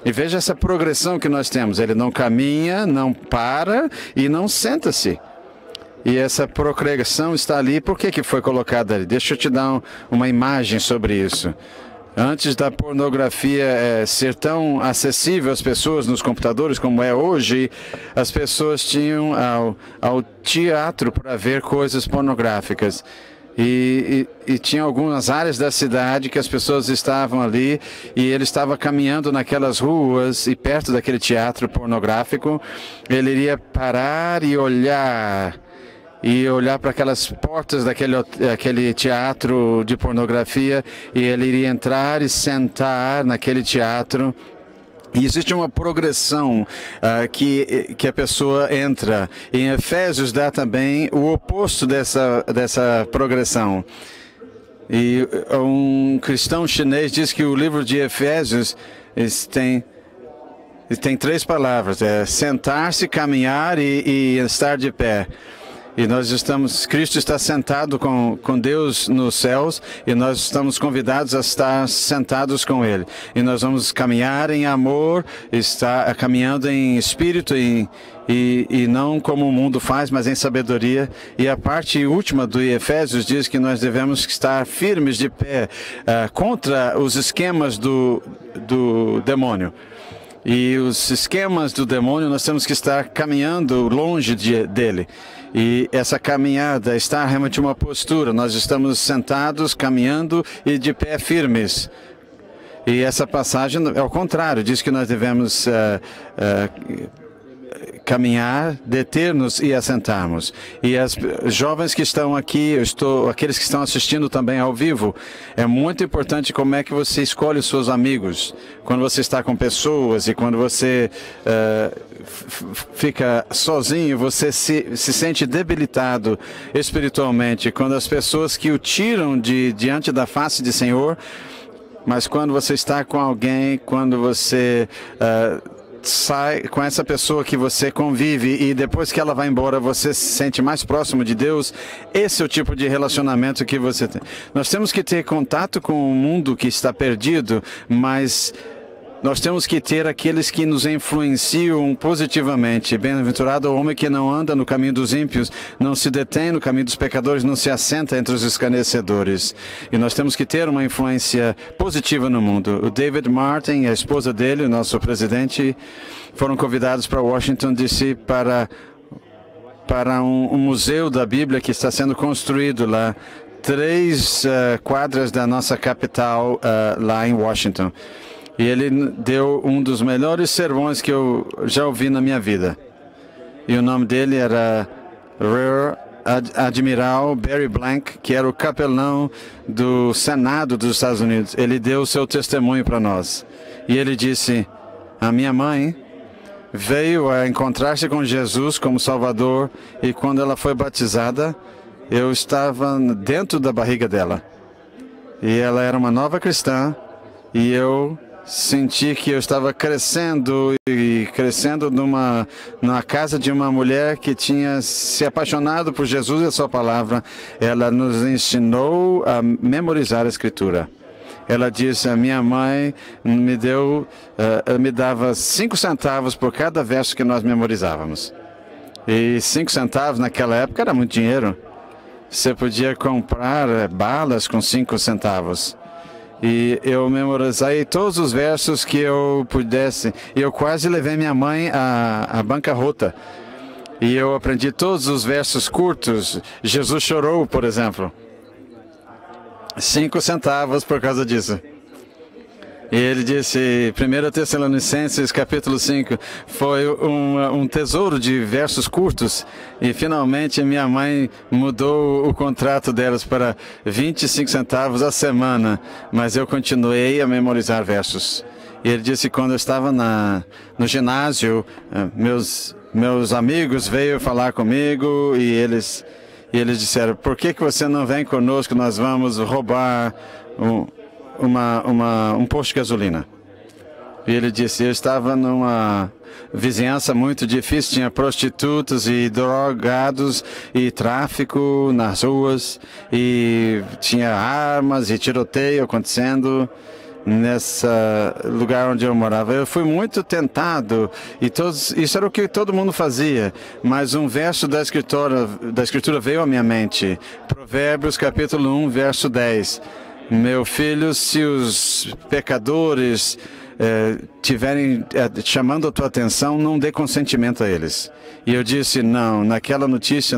E veja essa progressão que nós temos. Ele não caminha, não para e não senta-se. E essa progressão está ali. Por que foi colocada ali? Deixa eu te dar uma imagem sobre isso. Antes da pornografia ser tão acessível às pessoas nos computadores como é hoje, as pessoas tinham ao teatro para ver coisas pornográficas. E tinha algumas áreas da cidade que as pessoas estavam ali e ele estava caminhando naquelas ruas e perto daquele teatro pornográfico, ele iria parar e olhar para aquelas portas daquele teatro de pornografia, e ele iria entrar e sentar naquele teatro. E existe uma progressão que a pessoa entra. Em Efésios dá também o oposto dessa progressão. E um cristão chinês diz que o livro de Efésios tem 3 palavras: sentar-se, caminhar e estar de pé. E Cristo está sentado com Deus nos céus, e nós estamos convidados a estar sentados com Ele. E nós vamos caminhar em amor, estar caminhando em espírito e não como o mundo faz, mas em sabedoria. E a parte última do Efésios diz que nós devemos estar firmes de pé contra os esquemas do demônio. E os esquemas do demônio, nós temos que estar caminhando longe dele. E essa caminhada está realmente uma postura. Nós estamos sentados, caminhando e de pé firmes. E essa passagem é o contrário, diz que nós devemos caminhar, deter-nos e assentarmos. E as jovens que estão aqui, aqueles que estão assistindo também ao vivo, é muito importante como é que você escolhe os seus amigos. Quando você está com pessoas e quando você fica sozinho, você se sente debilitado espiritualmente. Quando as pessoas que o tiram diante da face do Senhor, mas quando você está com alguém, quando você sai com essa pessoa que você convive e depois que ela vai embora você se sente mais próximo de Deus, esse é o tipo de relacionamento que você tem. Nós temos que ter contato com o mundo que está perdido, mas nós temos que ter aqueles que nos influenciam positivamente. Bem-aventurado é o homem que não anda no caminho dos ímpios, não se detém no caminho dos pecadores, não se assenta entre os escarnecedores. E nós temos que ter uma influência positiva no mundo. O David Martin e a esposa dele, o nosso presidente, foram convidados para Washington, D.C. para um museu da Bíblia que está sendo construído lá, 3 quadras da nossa capital lá em Washington. E ele deu um dos melhores sermões que eu já ouvi na minha vida. E o nome dele era Rear Admiral Barry Blank, que era o capelão do Senado dos Estados Unidos. Ele deu o seu testemunho para nós. E ele disse: a minha mãe veio a encontrar-se com Jesus como Salvador, e quando ela foi batizada, eu estava dentro da barriga dela. E ela era uma nova cristã, e eu senti que eu estava crescendo numa casa de uma mulher que tinha se apaixonado por Jesus e a sua palavra. Ela nos ensinou a memorizar a Escritura. Ela disse: a minha mãe me dava 5 centavos por cada verso que nós memorizávamos. E 5 centavos naquela época era muito dinheiro. Você podia comprar balas com 5 centavos. E eu memorizei todos os versos que eu pudesse. E eu quase levei minha mãe à bancarrota. E eu aprendi todos os versos curtos. Jesus chorou, por exemplo. 5 centavos por causa disso. E ele disse, 1 Tessalonicenses, capítulo 5, foi um tesouro de versos curtos. E finalmente minha mãe mudou o contrato delas para 25 centavos a semana. Mas eu continuei a memorizar versos. E ele disse, quando eu estava no ginásio, meus amigos veio falar comigo e eles disseram: por que você não vem conosco? Nós vamos roubar um posto de gasolina. E ele disse: eu estava numa vizinhança muito difícil, tinha prostitutas e drogados e tráfico nas ruas, e tinha armas e tiroteio acontecendo nesse lugar onde eu morava. Eu fui muito tentado, e isso era o que todo mundo fazia, mas um verso da Escritura veio à minha mente. Provérbios capítulo 1, verso 10. Meu filho, se os pecadores tiverem chamando a tua atenção, não dê consentimento a eles. E eu disse, não, naquela notícia,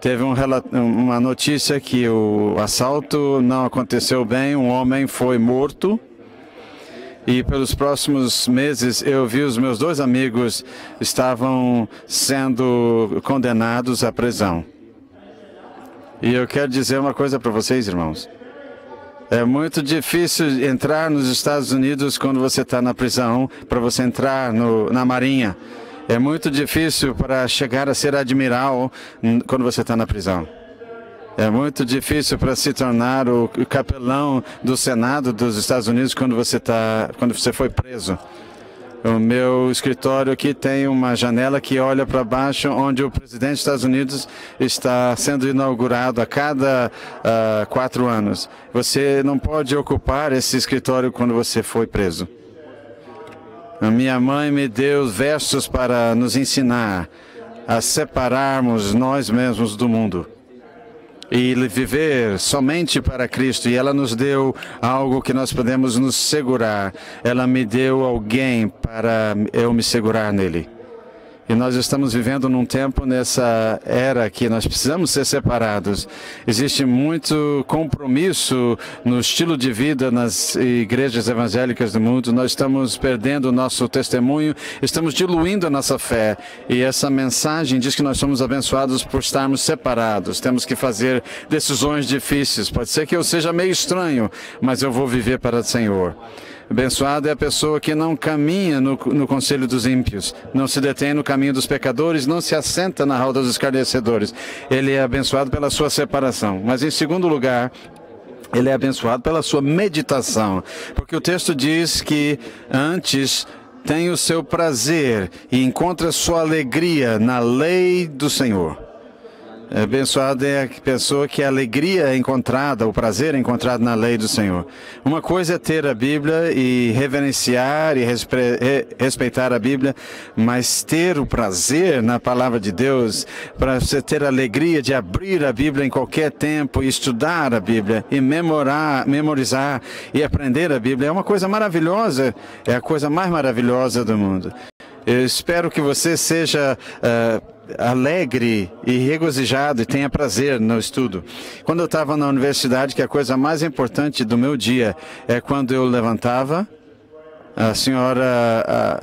teve uma notícia que o assalto não aconteceu bem, um homem foi morto. E pelos próximos meses eu vi os meus 2 amigos estavam sendo condenados à prisão. E eu quero dizer uma coisa para vocês, irmãos. É muito difícil entrar nos Estados Unidos quando você está na prisão, para você entrar na Marinha. É muito difícil para chegar a ser admiral quando você está na prisão. É muito difícil para se tornar o capelão do Senado dos Estados Unidos quando você foi preso. O meu escritório aqui tem uma janela que olha para baixo, onde o presidente dos Estados Unidos está sendo inaugurado a cada 4 anos. Você não pode ocupar esse escritório quando você foi preso. A minha mãe me deu versos para nos ensinar a separarmos nós mesmos do mundo e viver somente para Cristo. E ela nos deu algo que nós podemos nos segurar. Ela me deu alguém para eu me segurar nele. E nós estamos vivendo num tempo, nessa era, que nós precisamos ser separados. Existe muito compromisso no estilo de vida nas igrejas evangélicas do mundo. Nós estamos perdendo o nosso testemunho, estamos diluindo a nossa fé. E essa mensagem diz que nós somos abençoados por estarmos separados. Temos que fazer decisões difíceis. Pode ser que eu seja meio estranho, mas eu vou viver para o Senhor. Abençoado é a pessoa que não caminha no conselho dos ímpios, não se detém no caminho dos pecadores, não se assenta na roda dos escarnecedores. Ele é abençoado pela sua separação. Mas, em segundo lugar, ele é abençoado pela sua meditação. Porque o texto diz que antes tem o seu prazer e encontra sua alegria na lei do Senhor. Abençoada é a pessoa que a alegria é encontrada, o prazer é encontrado na lei do Senhor. Uma coisa é ter a Bíblia e reverenciar e respeitar a Bíblia, mas ter o prazer na palavra de Deus, para você ter a alegria de abrir a Bíblia em qualquer tempo e estudar a Bíblia e memorizar e aprender a Bíblia, é uma coisa maravilhosa, é a coisa mais maravilhosa do mundo. Eu espero que você seja alegre e regozijado e tenha prazer no estudo. Quando eu estava na universidade, que a coisa mais importante do meu dia é quando eu levantava A senhora,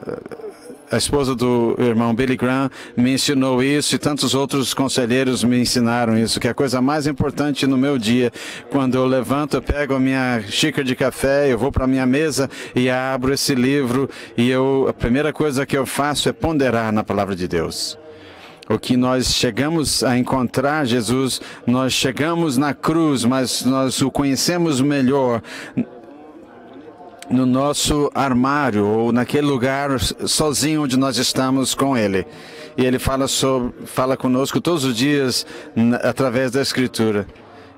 a esposa do irmão Billy Graham, me ensinou isso e tantos outros conselheiros me ensinaram isso, que a coisa mais importante no meu dia, quando eu levanto, eu pego a minha xícara de café, eu vou para a minha mesa e abro esse livro e a primeira coisa que eu faço é ponderar na palavra de Deus. O que nós chegamos a encontrar Jesus, nós chegamos na cruz, mas nós o conhecemos melhor no nosso armário ou naquele lugar sozinho onde nós estamos com Ele. E Ele fala conosco todos os dias através da Escritura.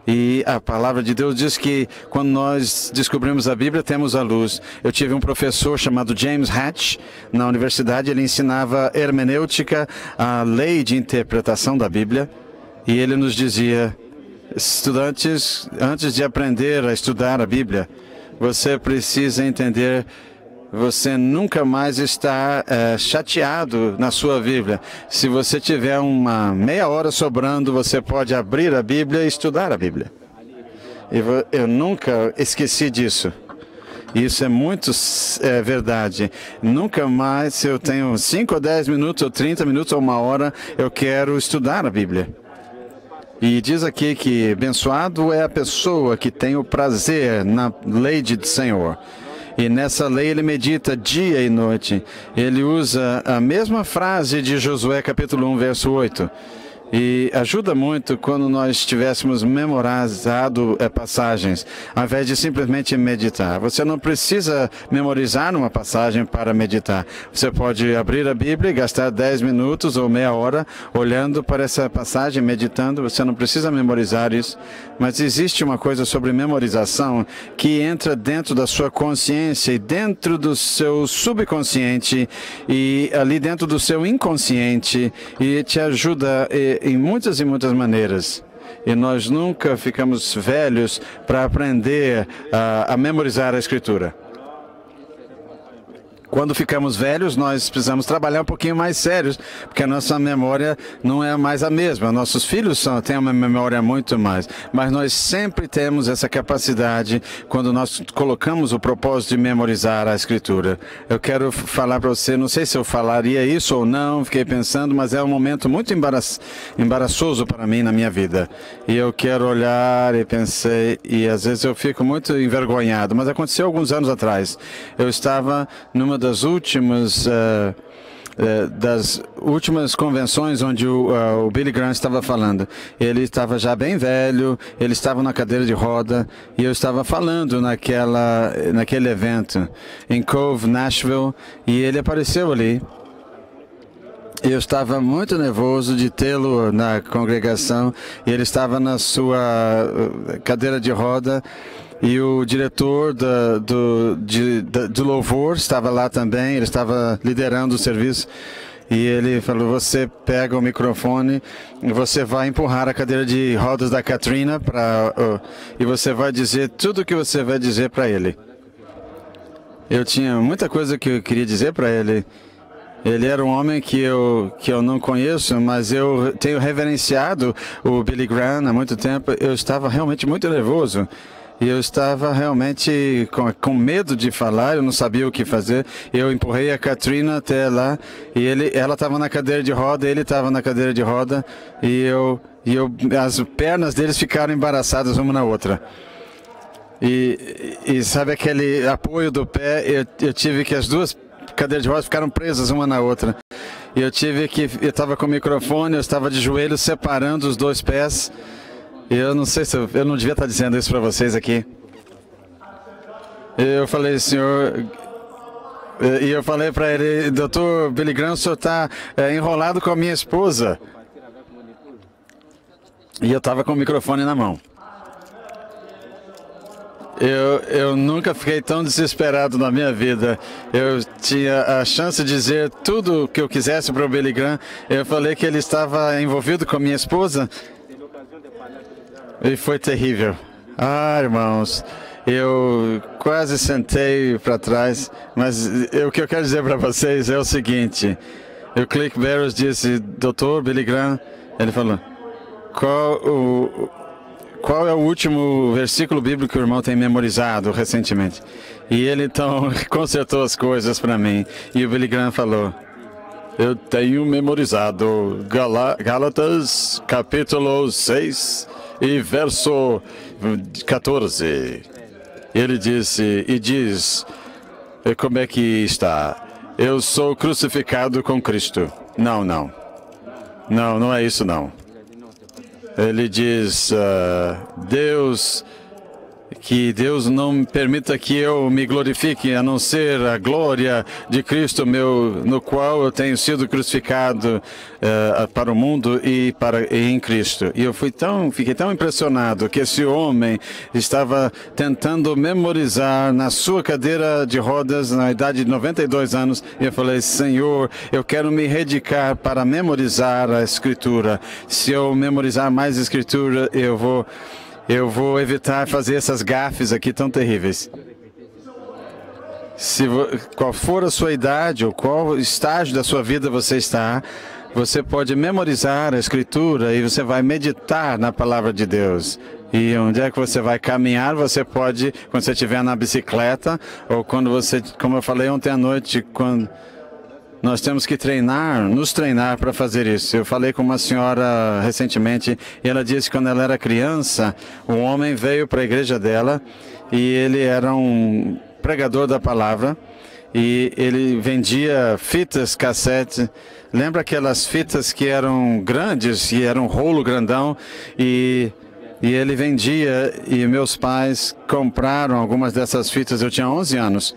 E a palavra de Deus diz que quando nós descobrimos a Bíblia, temos a luz. Eu tive um professor chamado James Hatch na universidade. Ele ensinava hermenêutica, a lei de interpretação da Bíblia. E ele nos dizia, estudantes, antes de aprender a estudar a Bíblia, você precisa entender, você nunca mais está chateado na sua Bíblia. Se você tiver uma meia hora sobrando, você pode abrir a Bíblia e estudar a Bíblia. Eu nunca esqueci disso. Isso é muito verdade. Nunca mais, se eu tenho 5 ou 10 minutos, ou 30 minutos, ou uma hora, eu quero estudar a Bíblia. E diz aqui que abençoado é a pessoa que tem o prazer na lei do Senhor. E nessa lei ele medita dia e noite. Ele usa a mesma frase de Josué capítulo 1, verso 8. E ajuda muito quando nós tivéssemos memorizado passagens, ao invés de simplesmente meditar. Você não precisa memorizar uma passagem para meditar. Você pode abrir a Bíblia e gastar 10 minutos ou meia hora olhando para essa passagem, meditando. Você não precisa memorizar isso. Mas existe uma coisa sobre memorização que entra dentro da sua consciência e dentro do seu subconsciente e ali dentro do seu inconsciente e te ajuda em muitas e muitas maneiras. E nós nunca ficamos velhos para aprender a memorizar a Escritura. Quando ficamos velhos, nós precisamos trabalhar um pouquinho mais sérios, porque a nossa memória não é mais a mesma. Nossos filhos têm uma memória muito mais. Mas nós sempre temos essa capacidade quando nós colocamos o propósito de memorizar a Escritura. Eu quero falar para você, não sei se eu falaria isso ou não, fiquei pensando, mas é um momento muito embaraçoso para mim na minha vida. E eu quero olhar e pensei, e às vezes eu fico muito envergonhado, mas aconteceu alguns anos atrás. Eu estava numa das últimas convenções onde o Billy Graham estava falando. Ele estava já bem velho, ele estava na cadeira de roda e eu estava falando naquele evento em Cove, Nashville, e ele apareceu ali. Eu estava muito nervoso de tê-lo na congregação e ele estava na sua cadeira de roda. E o diretor do louvor estava lá também, ele estava liderando o serviço. E ele falou, você pega o microfone e você vai empurrar a cadeira de rodas da Katrina e você vai dizer tudo o que você vai dizer para ele. Eu tinha muita coisa que eu queria dizer para ele. Ele era um homem que eu não conheço, mas eu tenho reverenciado o Billy Graham há muito tempo. Eu estava realmente muito nervoso. E eu estava realmente com medo de falar, eu não sabia o que fazer. Eu empurrei a Katrina até lá, e ela estava na cadeira de roda, ele estava na cadeira de roda, e as pernas deles ficaram embaraçadas uma na outra. E sabe aquele apoio do pé, eu tive que as duas cadeiras de roda ficaram presas uma na outra. E eu estava com o microfone, eu estava de joelhos separando os dois pés. Eu não sei se eu não devia estar dizendo isso para vocês aqui. Eu falei, senhor, e eu falei para ele, doutor Billy Graham, o senhor está enrolado com a minha esposa. E eu estava com o microfone na mão. Eu nunca fiquei tão desesperado na minha vida. Eu tinha a chance de dizer tudo o que eu quisesse para o Billy Graham. Eu falei que ele estava envolvido com a minha esposa. E foi terrível. Irmãos, eu quase sentei para trás, mas o que eu quero dizer para vocês é o seguinte. O Click qual é o último versículo bíblico que o irmão tem memorizado recentemente? E ele então consertou as coisas para mim. E o Billy Graham falou: eu tenho memorizado Gálatas capítulo 6 e verso 14. Ele disse, como é que está? Eu sou crucificado com Cristo. Não é isso não. Ele diz, que Deus não permita que eu me glorifique, a não ser a glória de Cristo, no qual eu tenho sido crucificado para o mundo e em Cristo. E eu fiquei tão impressionado que esse homem estava tentando memorizar na sua cadeira de rodas, na idade de 92 anos, e eu falei, Senhor, eu quero me dedicar para memorizar a Escritura. Se eu memorizar mais a Escritura, eu vou evitar fazer essas gafes aqui tão terríveis. Qual for a sua idade ou qual estágio da sua vida você está, você pode memorizar a Escritura e você vai meditar na Palavra de Deus. E onde é que você vai caminhar, você pode, quando você estiver na bicicleta, ou quando você, como eu falei ontem à noite, quando nós temos que nos treinar para fazer isso. Eu falei com uma senhora recentemente e ela disse que quando ela era criança, um homem veio para a igreja dela e ele era um pregador da palavra e ele vendia fitas cassete. Lembra aquelas fitas que eram grandes e era um rolo grandão e ele vendia e meus pais compraram algumas dessas fitas. Eu tinha 11 anos.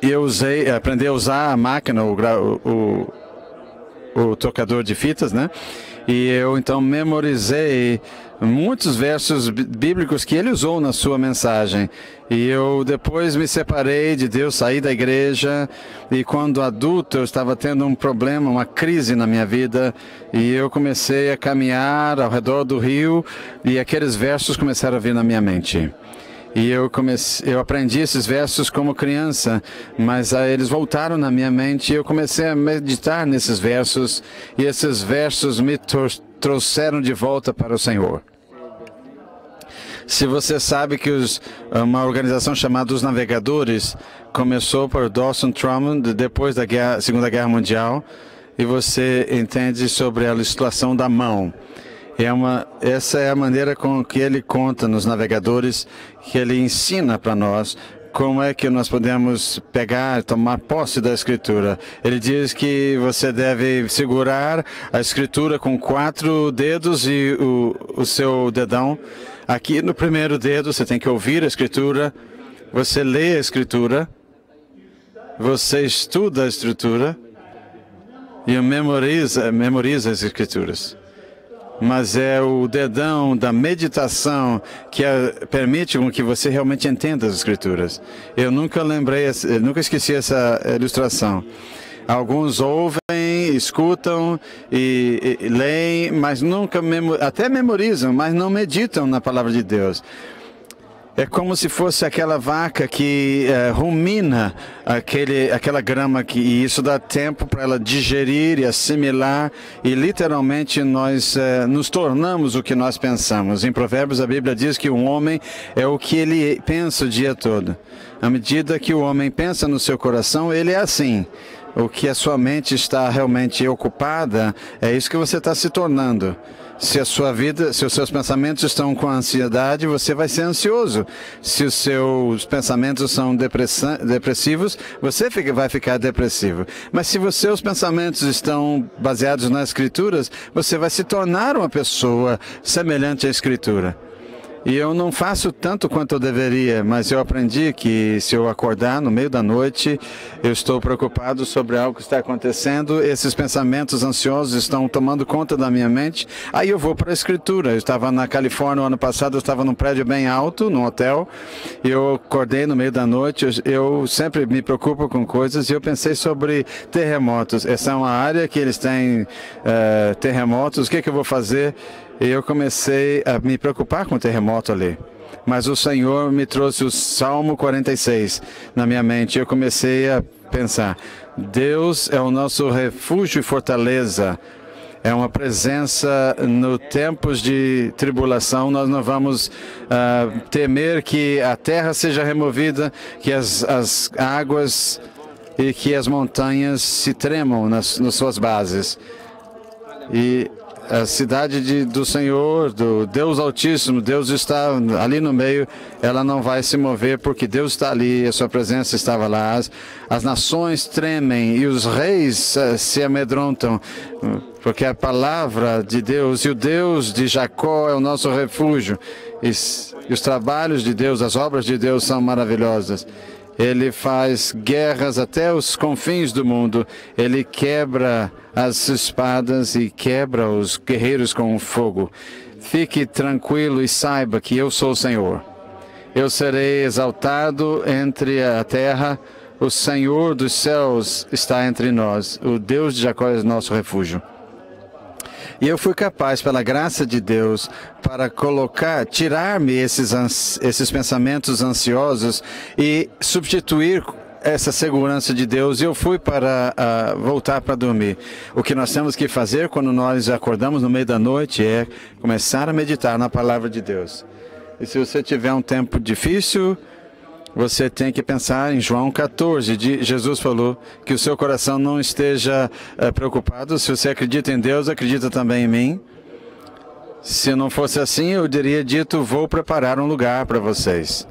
E eu aprendi a usar a máquina, o tocador de fitas, né? E eu então memorizei muitos versos bíblicos que ele usou na sua mensagem. E eu depois me separei de Deus, saí da igreja. E quando adulto eu estava tendo um problema, uma crise na minha vida. E eu comecei a caminhar ao redor do rio e aqueles versos começaram a vir na minha mente. E eu aprendi esses versos como criança, mas eles voltaram na minha mente e eu comecei a meditar nesses versos e esses versos me trouxeram de volta para o Senhor. Se você sabe que uma organização chamada Os Navegadores começou por Dawson Trumman depois da Segunda Guerra Mundial e você entende sobre a legislação da mão. Essa é a maneira com que ele conta nos navegadores, que ele ensina para nós como é que nós podemos tomar posse da Escritura. Ele diz que você deve segurar a Escritura com 4 dedos e o seu dedão. Aqui no primeiro dedo você tem que ouvir a Escritura, você lê a Escritura, você estuda a Escritura e memoriza as Escrituras. Mas é o dedão da meditação que permite que você realmente entenda as Escrituras. Eu nunca esqueci essa ilustração. Alguns ouvem, escutam e leem, mas nunca até memorizam, mas não meditam na palavra de Deus. É como se fosse aquela vaca que rumina aquela grama e isso dá tempo para ela digerir e assimilar e literalmente nós nos tornamos o que nós pensamos. Em Provérbios a Bíblia diz que um homem é o que ele pensa o dia todo. À medida que o homem pensa no seu coração, ele é assim. O que a sua mente está realmente ocupada, é isso que você está se tornando. Se a sua vida, se os seus pensamentos estão com ansiedade, você vai ser ansioso. Se os seus pensamentos são depressivos, você vai ficar depressivo. Mas se os seus pensamentos estão baseados nas Escrituras, você vai se tornar uma pessoa semelhante à Escritura. E eu não faço tanto quanto eu deveria, mas eu aprendi que se eu acordar no meio da noite, eu estou preocupado sobre algo que está acontecendo, esses pensamentos ansiosos estão tomando conta da minha mente, aí eu vou para a Escritura. Eu estava na Califórnia no ano passado, eu estava num prédio bem alto, num hotel, e eu acordei no meio da noite, eu sempre me preocupo com coisas, e eu pensei sobre terremotos. Essa é uma área que eles têm terremotos, o que eu vou fazer? E eu comecei a me preocupar com o terremoto ali. Mas o Senhor me trouxe o Salmo 46 na minha mente. Eu comecei a pensar, Deus é o nosso refúgio e fortaleza. É uma presença no tempos de tribulação. Nós não vamos temer que a terra seja removida, que as águas e que as montanhas se tremam nas suas bases. E a cidade do Senhor, do Deus Altíssimo, Deus está ali no meio, ela não vai se mover porque Deus está ali, a sua presença estava lá. As nações tremem e os reis se amedrontam, porque a palavra de Deus e o Deus de Jacó é o nosso refúgio. E os trabalhos de Deus, as obras de Deus são maravilhosas. Ele faz guerras até os confins do mundo. Ele quebra as espadas e quebra os guerreiros com o fogo. Fique tranquilo e saiba que eu sou o Senhor. Eu serei exaltado entre a terra. O Senhor dos céus está entre nós. O Deus de Jacó é nosso refúgio. E eu fui capaz, pela graça de Deus, para tirar-me esses pensamentos ansiosos e substituir essa segurança de Deus. E eu fui para voltar para dormir. O que nós temos que fazer quando nós acordamos no meio da noite é começar a meditar na palavra de Deus. E se você tiver um tempo difícil, você tem que pensar em João 14. Jesus falou que o seu coração não esteja preocupado. Se você acredita em Deus, acredita também em mim. Se não fosse assim, eu teria dito, vou preparar um lugar para vocês.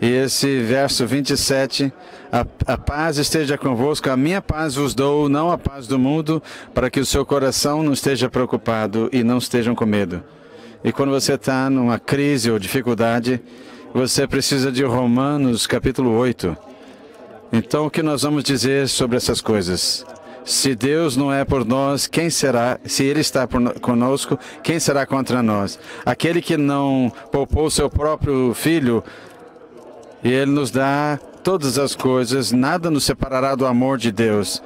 E esse verso 27, a paz esteja convosco, a minha paz vos dou, não a paz do mundo, para que o seu coração não esteja preocupado e não estejam com medo. E quando você está numa crise ou dificuldade, você precisa de Romanos capítulo 8. Então, o que nós vamos dizer sobre essas coisas? Se Deus não é por nós, quem será? Se Ele está conosco, quem será contra nós? Aquele que não poupou seu próprio filho, e Ele nos dá todas as coisas, nada nos separará do amor de Deus.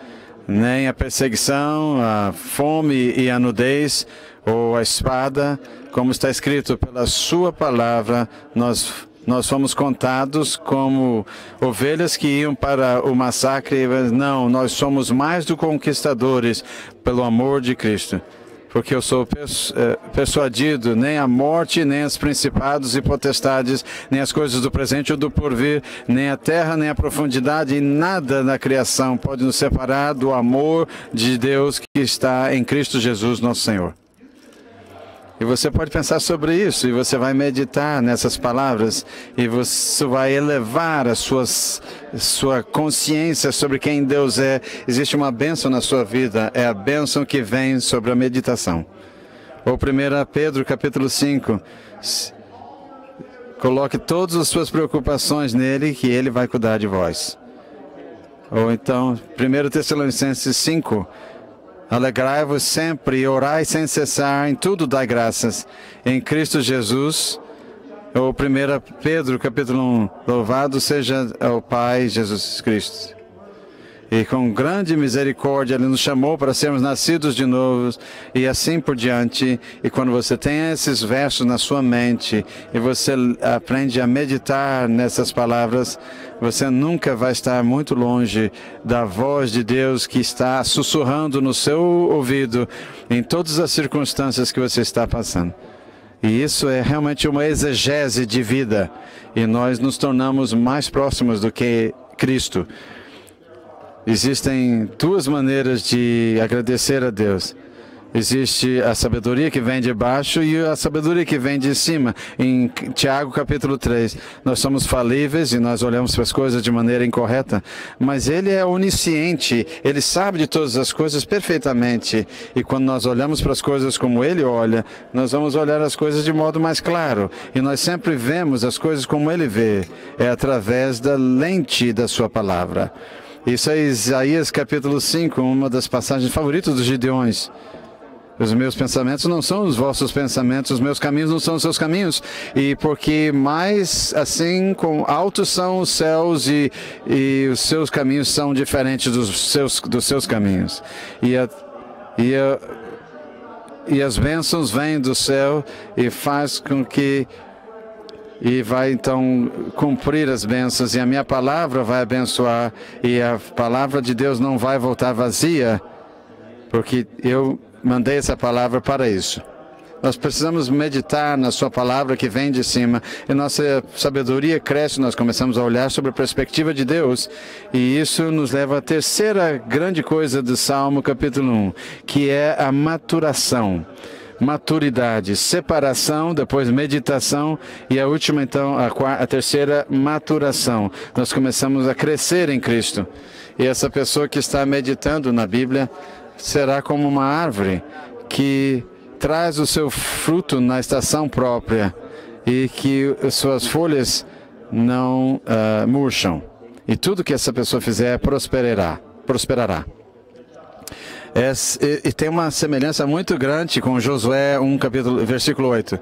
Nem a perseguição, a fome e a nudez, ou a espada, como está escrito, pela sua palavra, nós fomos contados como ovelhas que iam para o massacre. Não, nós somos mais do que conquistadores pelo amor de Cristo. Porque eu sou persuadido, nem a morte, nem os principados e potestades, nem as coisas do presente ou do porvir, nem a terra, nem a profundidade, e nada na criação pode nos separar do amor de Deus que está em Cristo Jesus, nosso Senhor. E você pode pensar sobre isso, e você vai meditar nessas palavras, e você vai elevar a sua consciência sobre quem Deus é. Existe uma bênção na sua vida, é a bênção que vem sobre a meditação. Ou 1 Pedro capítulo 5, coloque todas as suas preocupações nele, que ele vai cuidar de vós. Ou então, 1 Tessalonicenses 5, alegrai-vos sempre e orai sem cessar, em tudo dai graças, em Cristo Jesus. Ou 1 Pedro, capítulo 1, louvado seja o Pai Jesus Cristo. E com grande misericórdia Ele nos chamou para sermos nascidos de novo, e assim por diante. E quando você tem esses versos na sua mente, e você aprende a meditar nessas palavras, você nunca vai estar muito longe da voz de Deus que está sussurrando no seu ouvido em todas as circunstâncias que você está passando. E isso é realmente uma exegese de vida. E nós nos tornamos mais próximos do que Cristo. Existem duas maneiras de agradecer a Deus. Existe a sabedoria que vem de baixo e a sabedoria que vem de cima. Em Tiago capítulo 3, nós somos falíveis e nós olhamos para as coisas de maneira incorreta, mas Ele é onisciente, Ele sabe de todas as coisas perfeitamente. E quando nós olhamos para as coisas como Ele olha, nós vamos olhar as coisas de modo mais claro. E nós sempre vemos as coisas como Ele vê, é através da lente da sua palavra. Isso é Isaías capítulo 5, uma das passagens favoritas dos Gideões. Os meus pensamentos não são os vossos pensamentos, os meus caminhos não são os seus caminhos. E porque mais assim, com altos são os céus e os seus caminhos são diferentes dos seus caminhos. E as bênçãos vêm do céu e faz com que... E vai então cumprir as bênçãos, e a minha palavra vai abençoar, e a palavra de Deus não vai voltar vazia, porque eu mandei essa palavra para isso. Nós precisamos meditar na sua palavra que vem de cima. E nossa sabedoria cresce, nós começamos a olhar sobre a perspectiva de Deus. E isso nos leva à terceira grande coisa do Salmo capítulo 1, que é a maturação. Maturidade, separação, depois meditação e a última, então, a terceira, maturação. Nós começamos a crescer em Cristo. E essa pessoa que está meditando na Bíblia será como uma árvore que traz o seu fruto na estação própria e que suas folhas não murcham. E tudo que essa pessoa fizer prosperará. E tem uma semelhança muito grande com Josué 1, versículo 8.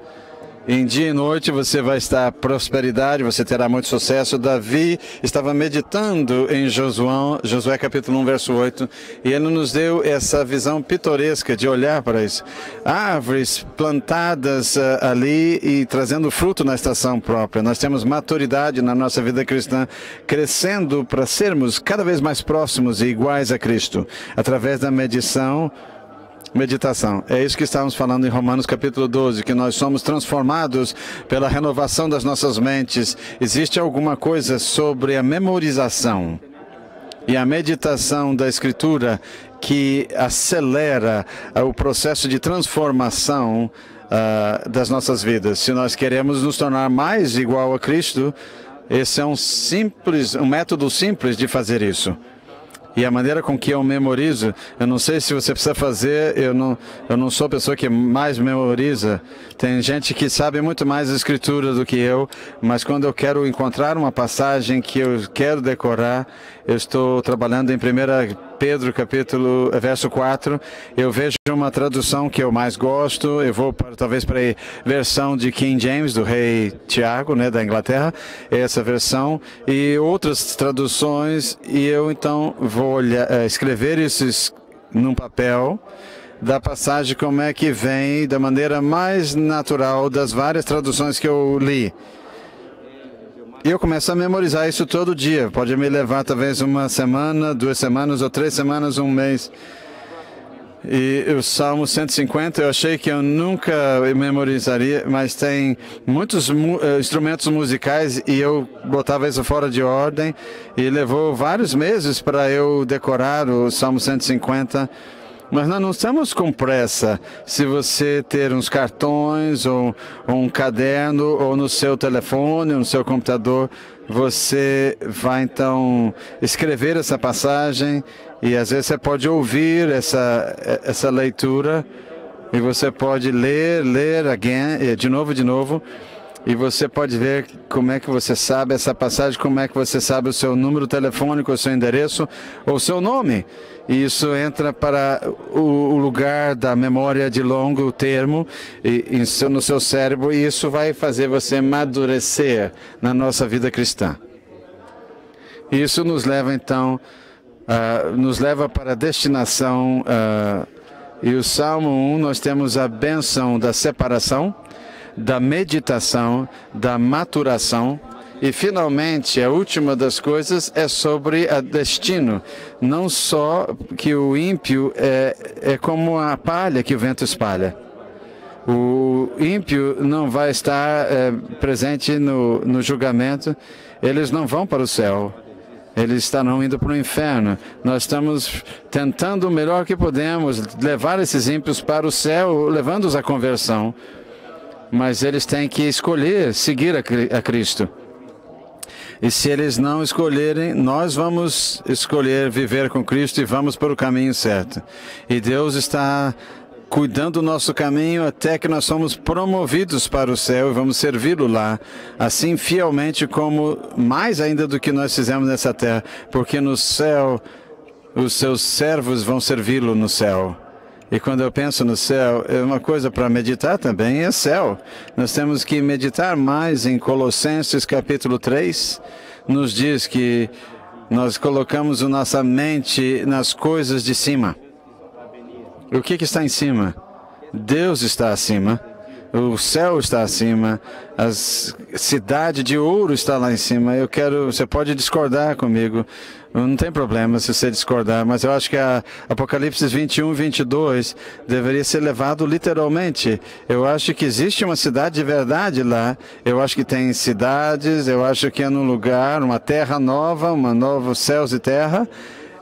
Em dia e noite você vai estar prosperidade, você terá muito sucesso. Davi estava meditando em Josué capítulo 1, verso 8, e ele nos deu essa visão pitoresca de olhar para isso. Árvores plantadas ali e trazendo fruto na estação própria. Nós temos maturidade na nossa vida cristã, crescendo para sermos cada vez mais próximos e iguais a Cristo, através da meditação. É isso que estamos falando em Romanos capítulo 12, que nós somos transformados pela renovação das nossas mentes. Existe alguma coisa sobre a memorização e a meditação da Escritura que acelera o processo de transformação das nossas vidas. Se nós queremos nos tornar mais igual a Cristo, esse é um método simples de fazer isso. E a maneira com que eu memorizo, eu não sei se você precisa fazer, eu não sou a pessoa que mais memoriza. Tem gente que sabe muito mais a Escritura do que eu, mas quando eu quero encontrar uma passagem que eu quero decorar, eu estou trabalhando em 1 Pedro, verso 4, eu vejo uma tradução que eu mais gosto, eu vou talvez para a versão de King James, do rei Tiago, da Inglaterra, essa versão, e outras traduções, e eu então vou escrever isso num papel, da passagem como é que vem, da maneira mais natural das várias traduções que eu li. E eu começo a memorizar isso todo dia. Pode me levar talvez uma semana, 2 semanas ou 3 semanas, um mês. E o Salmo 150, eu achei que eu nunca memorizaria, mas tem muitos instrumentos musicais e eu botava isso fora de ordem. E levou vários meses para eu decorar o Salmo 150. Mas nós não estamos com pressa. Se você ter uns cartões ou um caderno ou no seu telefone, ou no seu computador, você vai então escrever essa passagem e às vezes você pode ouvir essa leitura e você pode ler again, de novo. E você pode ver como é que você sabe essa passagem, como é que você sabe o seu número telefônico, o seu endereço ou o seu nome. E isso entra para o lugar da memória de longo termo no seu cérebro, e isso vai fazer você amadurecer na nossa vida cristã. Isso nos leva então, para a destinação. E o Salmo 1, nós temos a bênção da separação, da meditação, da maturação. E, finalmente, a última das coisas é sobre o destino. Não só que o ímpio é como a palha que o vento espalha. O ímpio não vai estar presente no julgamento. Eles não vão para o céu. Eles estarão indo para o inferno. Nós estamos tentando o melhor que podemos levar esses ímpios para o céu, levando-os à conversão. Mas eles têm que escolher seguir a Cristo. E se eles não escolherem, nós vamos escolher viver com Cristo e vamos para o caminho certo. E Deus está cuidando do nosso caminho até que nós somos promovidos para o céu e vamos servi-lo lá, assim fielmente como mais ainda do que nós fizemos nessa terra, porque no céu os seus servos vão servi-lo no céu. E quando eu penso no céu, é uma coisa para meditar também, é céu. Nós temos que meditar mais em Colossenses capítulo 3, nos diz que nós colocamos a nossa mente nas coisas de cima. O que está em cima? Deus está acima, o céu está acima, a cidade de ouro está lá em cima. Você pode discordar comigo, Não tem problema se você discordar, mas eu acho que a Apocalipse 21 e 22 deveria ser levado literalmente. Eu acho que existe uma cidade de verdade lá. Eu acho que tem cidades, eu acho que é num lugar, uma terra nova, uma nova céus e terra.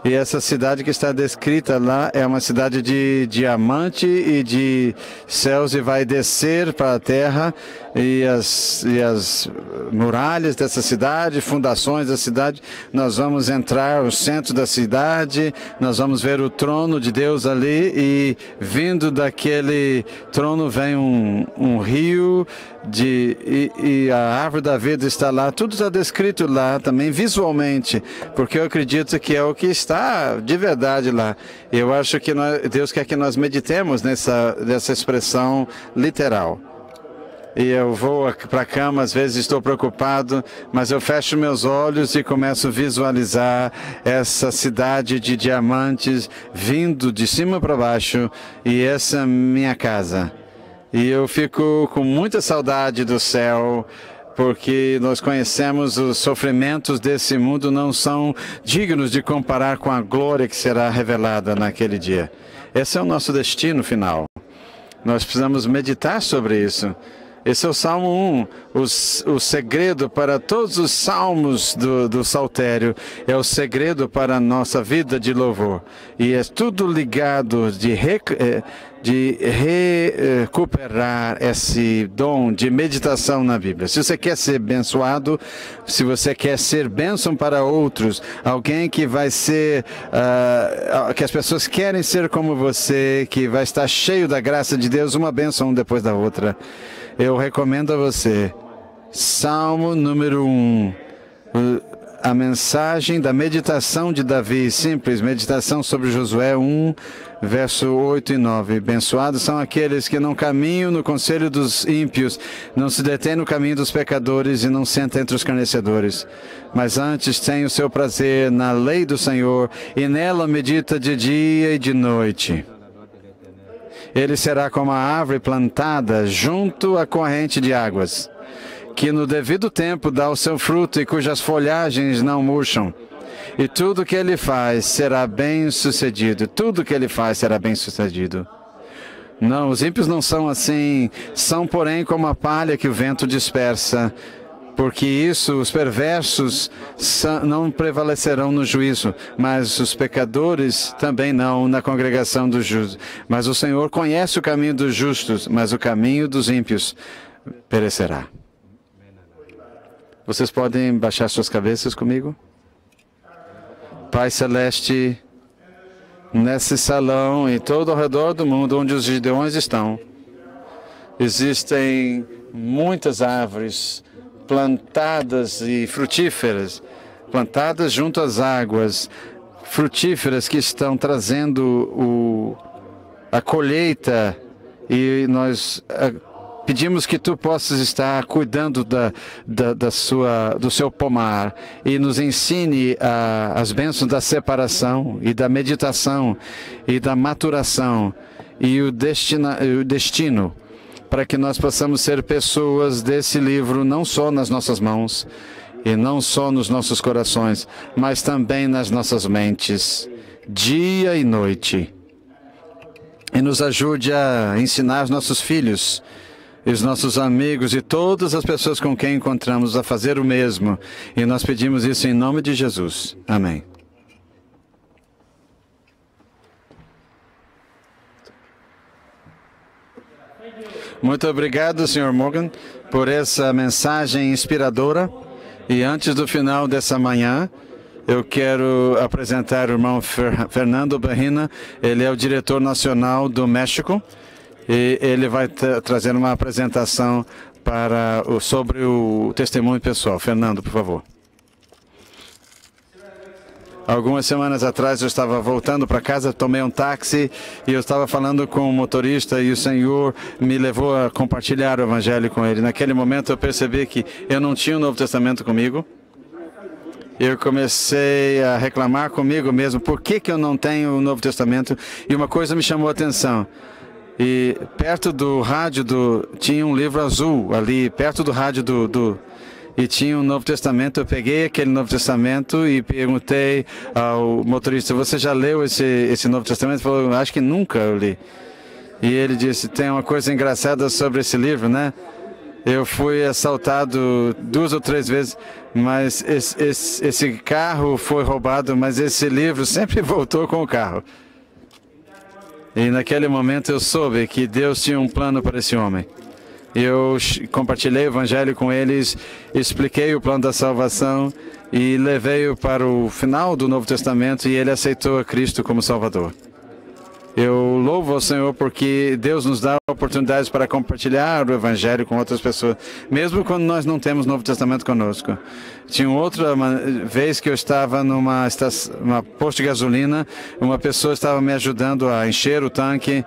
E essa cidade que está descrita lá é uma cidade de diamante e de céus, e vai descer para a terra, e as muralhas dessa cidade, fundações da cidade, nós vamos entrar no centro da cidade, nós vamos ver o trono de Deus ali, e vindo daquele trono vem um rio, e a árvore da vida está lá. Tudo está descrito lá também visualmente, porque eu acredito que é o que está de verdade lá. Eu acho que Deus quer que nós meditemos nessa expressão literal. E eu vou para a cama, às vezes estou preocupado, mas eu fecho meus olhos e começo a visualizar essa cidade de diamantes vindo de cima para baixo, e essa é a minha casa. E eu fico com muita saudade do céu, porque nós conhecemos os sofrimentos desse mundo, não são dignos de comparar com a glória que será revelada naquele dia. Esse é o nosso destino final. Nós precisamos meditar sobre isso. Esse é o Salmo 1, o segredo para todos os salmos do Saltério, é o segredo para a nossa vida de louvor. E é tudo ligado de recuperar esse dom de meditação na Bíblia. Se você quer ser abençoado, se você quer ser bênção para outros, alguém que vai ser, que as pessoas querem ser como você, que vai estar cheio da graça de Deus, uma bênção depois da outra, eu recomendo a você, Salmo número 1, a mensagem da meditação de Davi, simples, meditação sobre Josué 1, verso 8 e 9. Abençoados são aqueles que não caminham no conselho dos ímpios, não se detêm no caminho dos pecadores e não sentam entre os escarnecedores, mas antes têm o seu prazer na lei do Senhor, e nela medita de dia e de noite. Ele será como a árvore plantada junto à corrente de águas, que no devido tempo dá o seu fruto e cujas folhagens não murcham. E tudo que ele faz será bem sucedido. Tudo que ele faz será bem sucedido. Não, os ímpios não são assim. São, porém, como a palha que o vento dispersa. Porque os perversos não prevalecerão no juízo, mas os pecadores também não na congregação dos justos. Mas o Senhor conhece o caminho dos justos, mas o caminho dos ímpios perecerá. Vocês podem baixar suas cabeças comigo? Pai Celeste, nesse salão e todo ao redor do mundo onde os gideões estão, existem muitas árvores plantadas e frutíferas, plantadas junto às águas, frutíferas que estão trazendo a colheita, e nós pedimos que tu possas estar cuidando do seu pomar e nos ensine as bênçãos da separação e da meditação e da maturação e o destino, para que nós possamos ser pessoas desse livro, não só nas nossas mãos e não só nos nossos corações, mas também nas nossas mentes, dia e noite. E nos ajude a ensinar os nossos filhos, e os nossos amigos e todas as pessoas com quem encontramos a fazer o mesmo. E nós pedimos isso em nome de Jesus. Amém. Muito obrigado, Sr. Morgan, por essa mensagem inspiradora. E antes do final dessa manhã, eu quero apresentar o irmão Fernando Bahina. Ele é o diretor nacional do México. E ele vai trazer uma apresentação sobre o testemunho pessoal. Fernando, por favor. Algumas semanas atrás eu estava voltando para casa, tomei um táxi e eu estava falando com o motorista e o Senhor me levou a compartilhar o Evangelho com ele. Naquele momento eu percebi que eu não tinha o Novo Testamento comigo. Eu comecei a reclamar comigo mesmo, por que eu não tenho o Novo Testamento? E uma coisa me chamou a atenção. E perto do rádio tinha um livro azul ali, perto do rádio e tinha um Novo Testamento. Eu peguei aquele Novo Testamento e perguntei ao motorista: você já leu esse Novo Testamento? Ele falou: acho que nunca eu li. E ele disse: tem uma coisa engraçada sobre esse livro, né? Eu fui assaltado 2 ou 3 vezes, mas esse carro foi roubado, mas esse livro sempre voltou com o carro. E naquele momento eu soube que Deus tinha um plano para esse homem. Eu compartilhei o evangelho com eles, expliquei o plano da salvação e levei-o para o final do Novo Testamento, e ele aceitou a Cristo como Salvador. Eu louvo ao Senhor porque Deus nos dá oportunidades para compartilhar o evangelho com outras pessoas, mesmo quando nós não temos Novo Testamento conosco. Tinha outra vez que eu estava numa posto de gasolina, uma pessoa estava me ajudando a encher o tanque.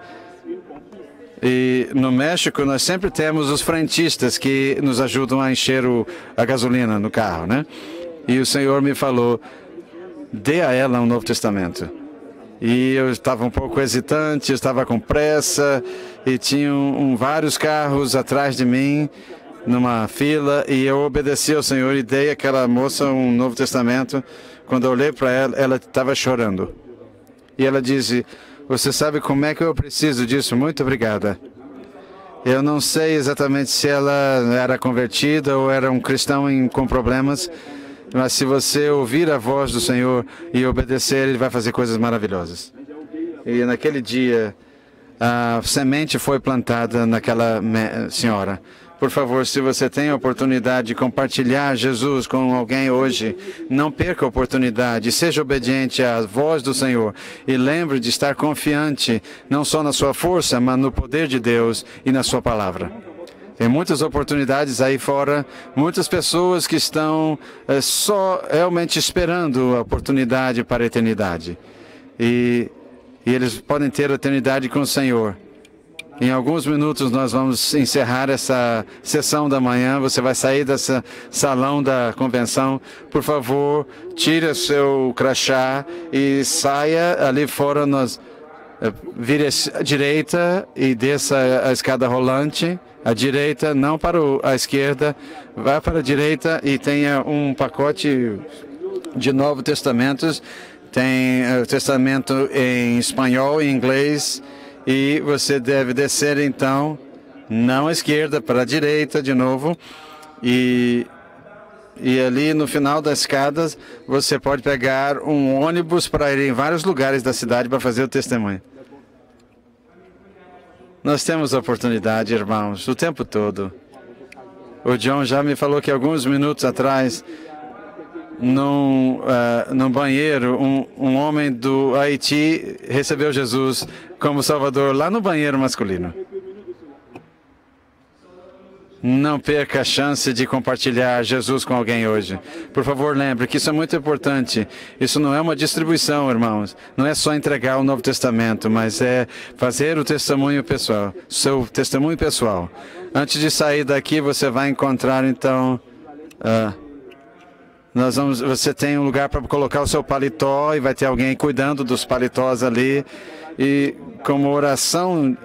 E no México nós sempre temos os frentistas que nos ajudam a encher a gasolina no carro, né? E o Senhor me falou: dê a ela um Novo Testamento. E eu estava um pouco hesitante, estava com pressa, e tinham vários carros atrás de mim, numa fila, e eu obedeci ao Senhor e dei àquela moça um Novo Testamento. Quando eu olhei para ela, ela estava chorando. E ela disse: você sabe como é que eu preciso disso? Muito obrigada. Eu não sei exatamente se ela era convertida ou era um cristão com problemas, mas se você ouvir a voz do Senhor e obedecer, Ele vai fazer coisas maravilhosas. E naquele dia, a semente foi plantada naquela senhora. Por favor, se você tem a oportunidade de compartilhar Jesus com alguém hoje, não perca a oportunidade. Seja obediente à voz do Senhor. E lembre de estar confiante, não só na sua força, mas no poder de Deus e na sua palavra. Tem muitas oportunidades aí fora, muitas pessoas que estão só realmente esperando a oportunidade para a eternidade. E eles podem ter a eternidade com o Senhor. Em alguns minutos nós vamos encerrar essa sessão da manhã. Você vai sair desse salão da convenção. Por favor, tire o seu crachá e saia ali fora. Vire à direita e desça a escada rolante. À direita, não para a esquerda. Vá para a direita e tenha um pacote de Novos Testamentos. Tem o Testamento em espanhol e inglês. E você deve descer, então, não à esquerda, para a direita de novo. E ali no final das escadas, você pode pegar um ônibus para ir em vários lugares da cidade para fazer o testemunho. Nós temos oportunidade, irmãos, o tempo todo. O John já me falou que alguns minutos atrás, num banheiro, um homem do Haiti recebeu Jesus como Salvador lá no banheiro masculino. Não perca a chance de compartilhar Jesus com alguém hoje. Por favor, lembre que isso é muito importante. Isso não é uma distribuição, irmãos. Não é só entregar o Novo Testamento, mas é fazer o testemunho pessoal, seu testemunho pessoal. Antes de sair daqui, você vai encontrar, então, você tem um lugar para colocar o seu paletó e vai ter alguém cuidando dos paletós ali. E como oração,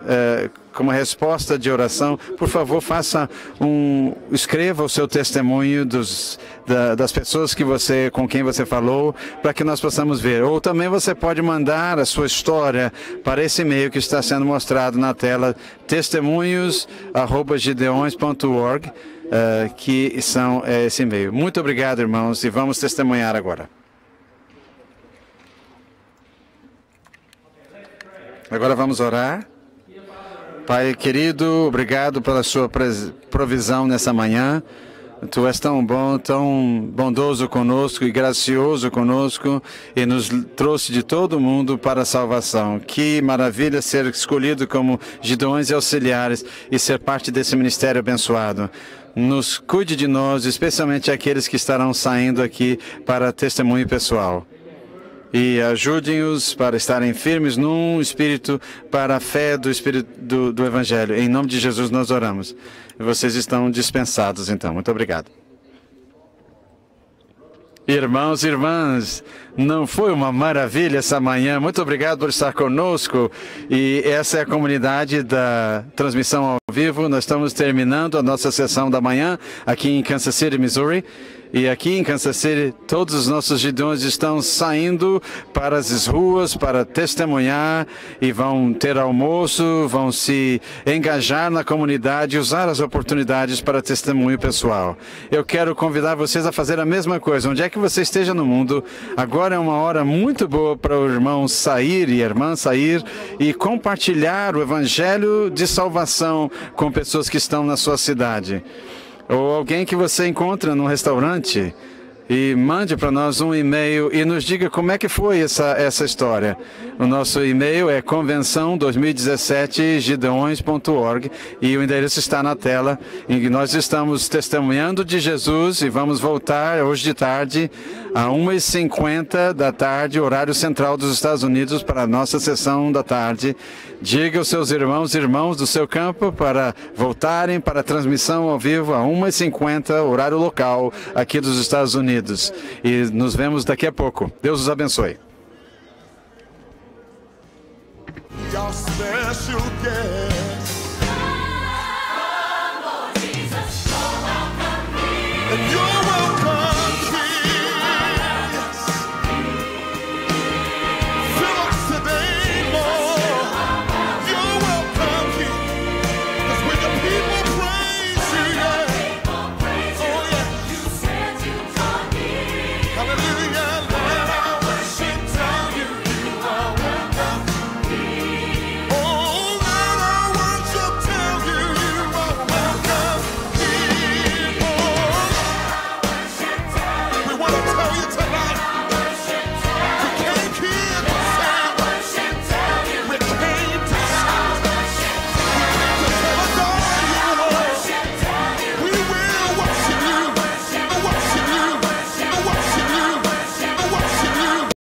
como resposta de oração, por favor, escreva o seu testemunho das pessoas com quem você falou, para que nós possamos ver. Ou também você pode mandar a sua história para esse e-mail que está sendo mostrado na tela, testemunhos@gideons.org, que são esse e-mail. Muito obrigado, irmãos, e vamos testemunhar agora. Agora vamos orar. Pai querido, obrigado pela sua provisão nessa manhã. Tu és tão bom, tão bondoso conosco e gracioso conosco, e nos trouxe de todo mundo para a salvação. Que maravilha ser escolhido como Gideões e auxiliares e ser parte desse ministério abençoado. Nos cuide de nós, especialmente aqueles que estarão saindo aqui para testemunho pessoal. E ajude-os para estarem firmes num espírito para a fé do Espírito do Evangelho. Em nome de Jesus nós oramos. Vocês estão dispensados, então. Muito obrigado. Irmãos e irmãs, não foi uma maravilha essa manhã? Muito obrigado por estar conosco. E essa é a comunidade da transmissão ao vivo. Nós estamos terminando a nossa sessão da manhã aqui em Kansas City, Missouri. E aqui em Kansas City, todos os nossos gideões estão saindo para as ruas para testemunhar e vão ter almoço, vão se engajar na comunidade, usar as oportunidades para testemunho pessoal. Eu quero convidar vocês a fazer a mesma coisa. Onde é que você esteja no mundo, agora é uma hora muito boa para o irmão sair e a irmã sair e compartilhar o evangelho de salvação com pessoas que estão na sua cidade. Ou alguém que você encontra num restaurante, e mande para nós um e-mail e nos diga como é que foi essa história. O nosso e-mail é convenção2017gideões.org e o endereço está na tela. E nós estamos testemunhando de Jesus e vamos voltar hoje de tarde a 1h50 da tarde, horário central dos Estados Unidos, para a nossa sessão da tarde. Diga aos seus irmãos e irmãs do seu campo para voltarem para a transmissão ao vivo a 1h50, horário local, aqui dos Estados Unidos. E nos vemos daqui a pouco. Deus os abençoe. Your special guest.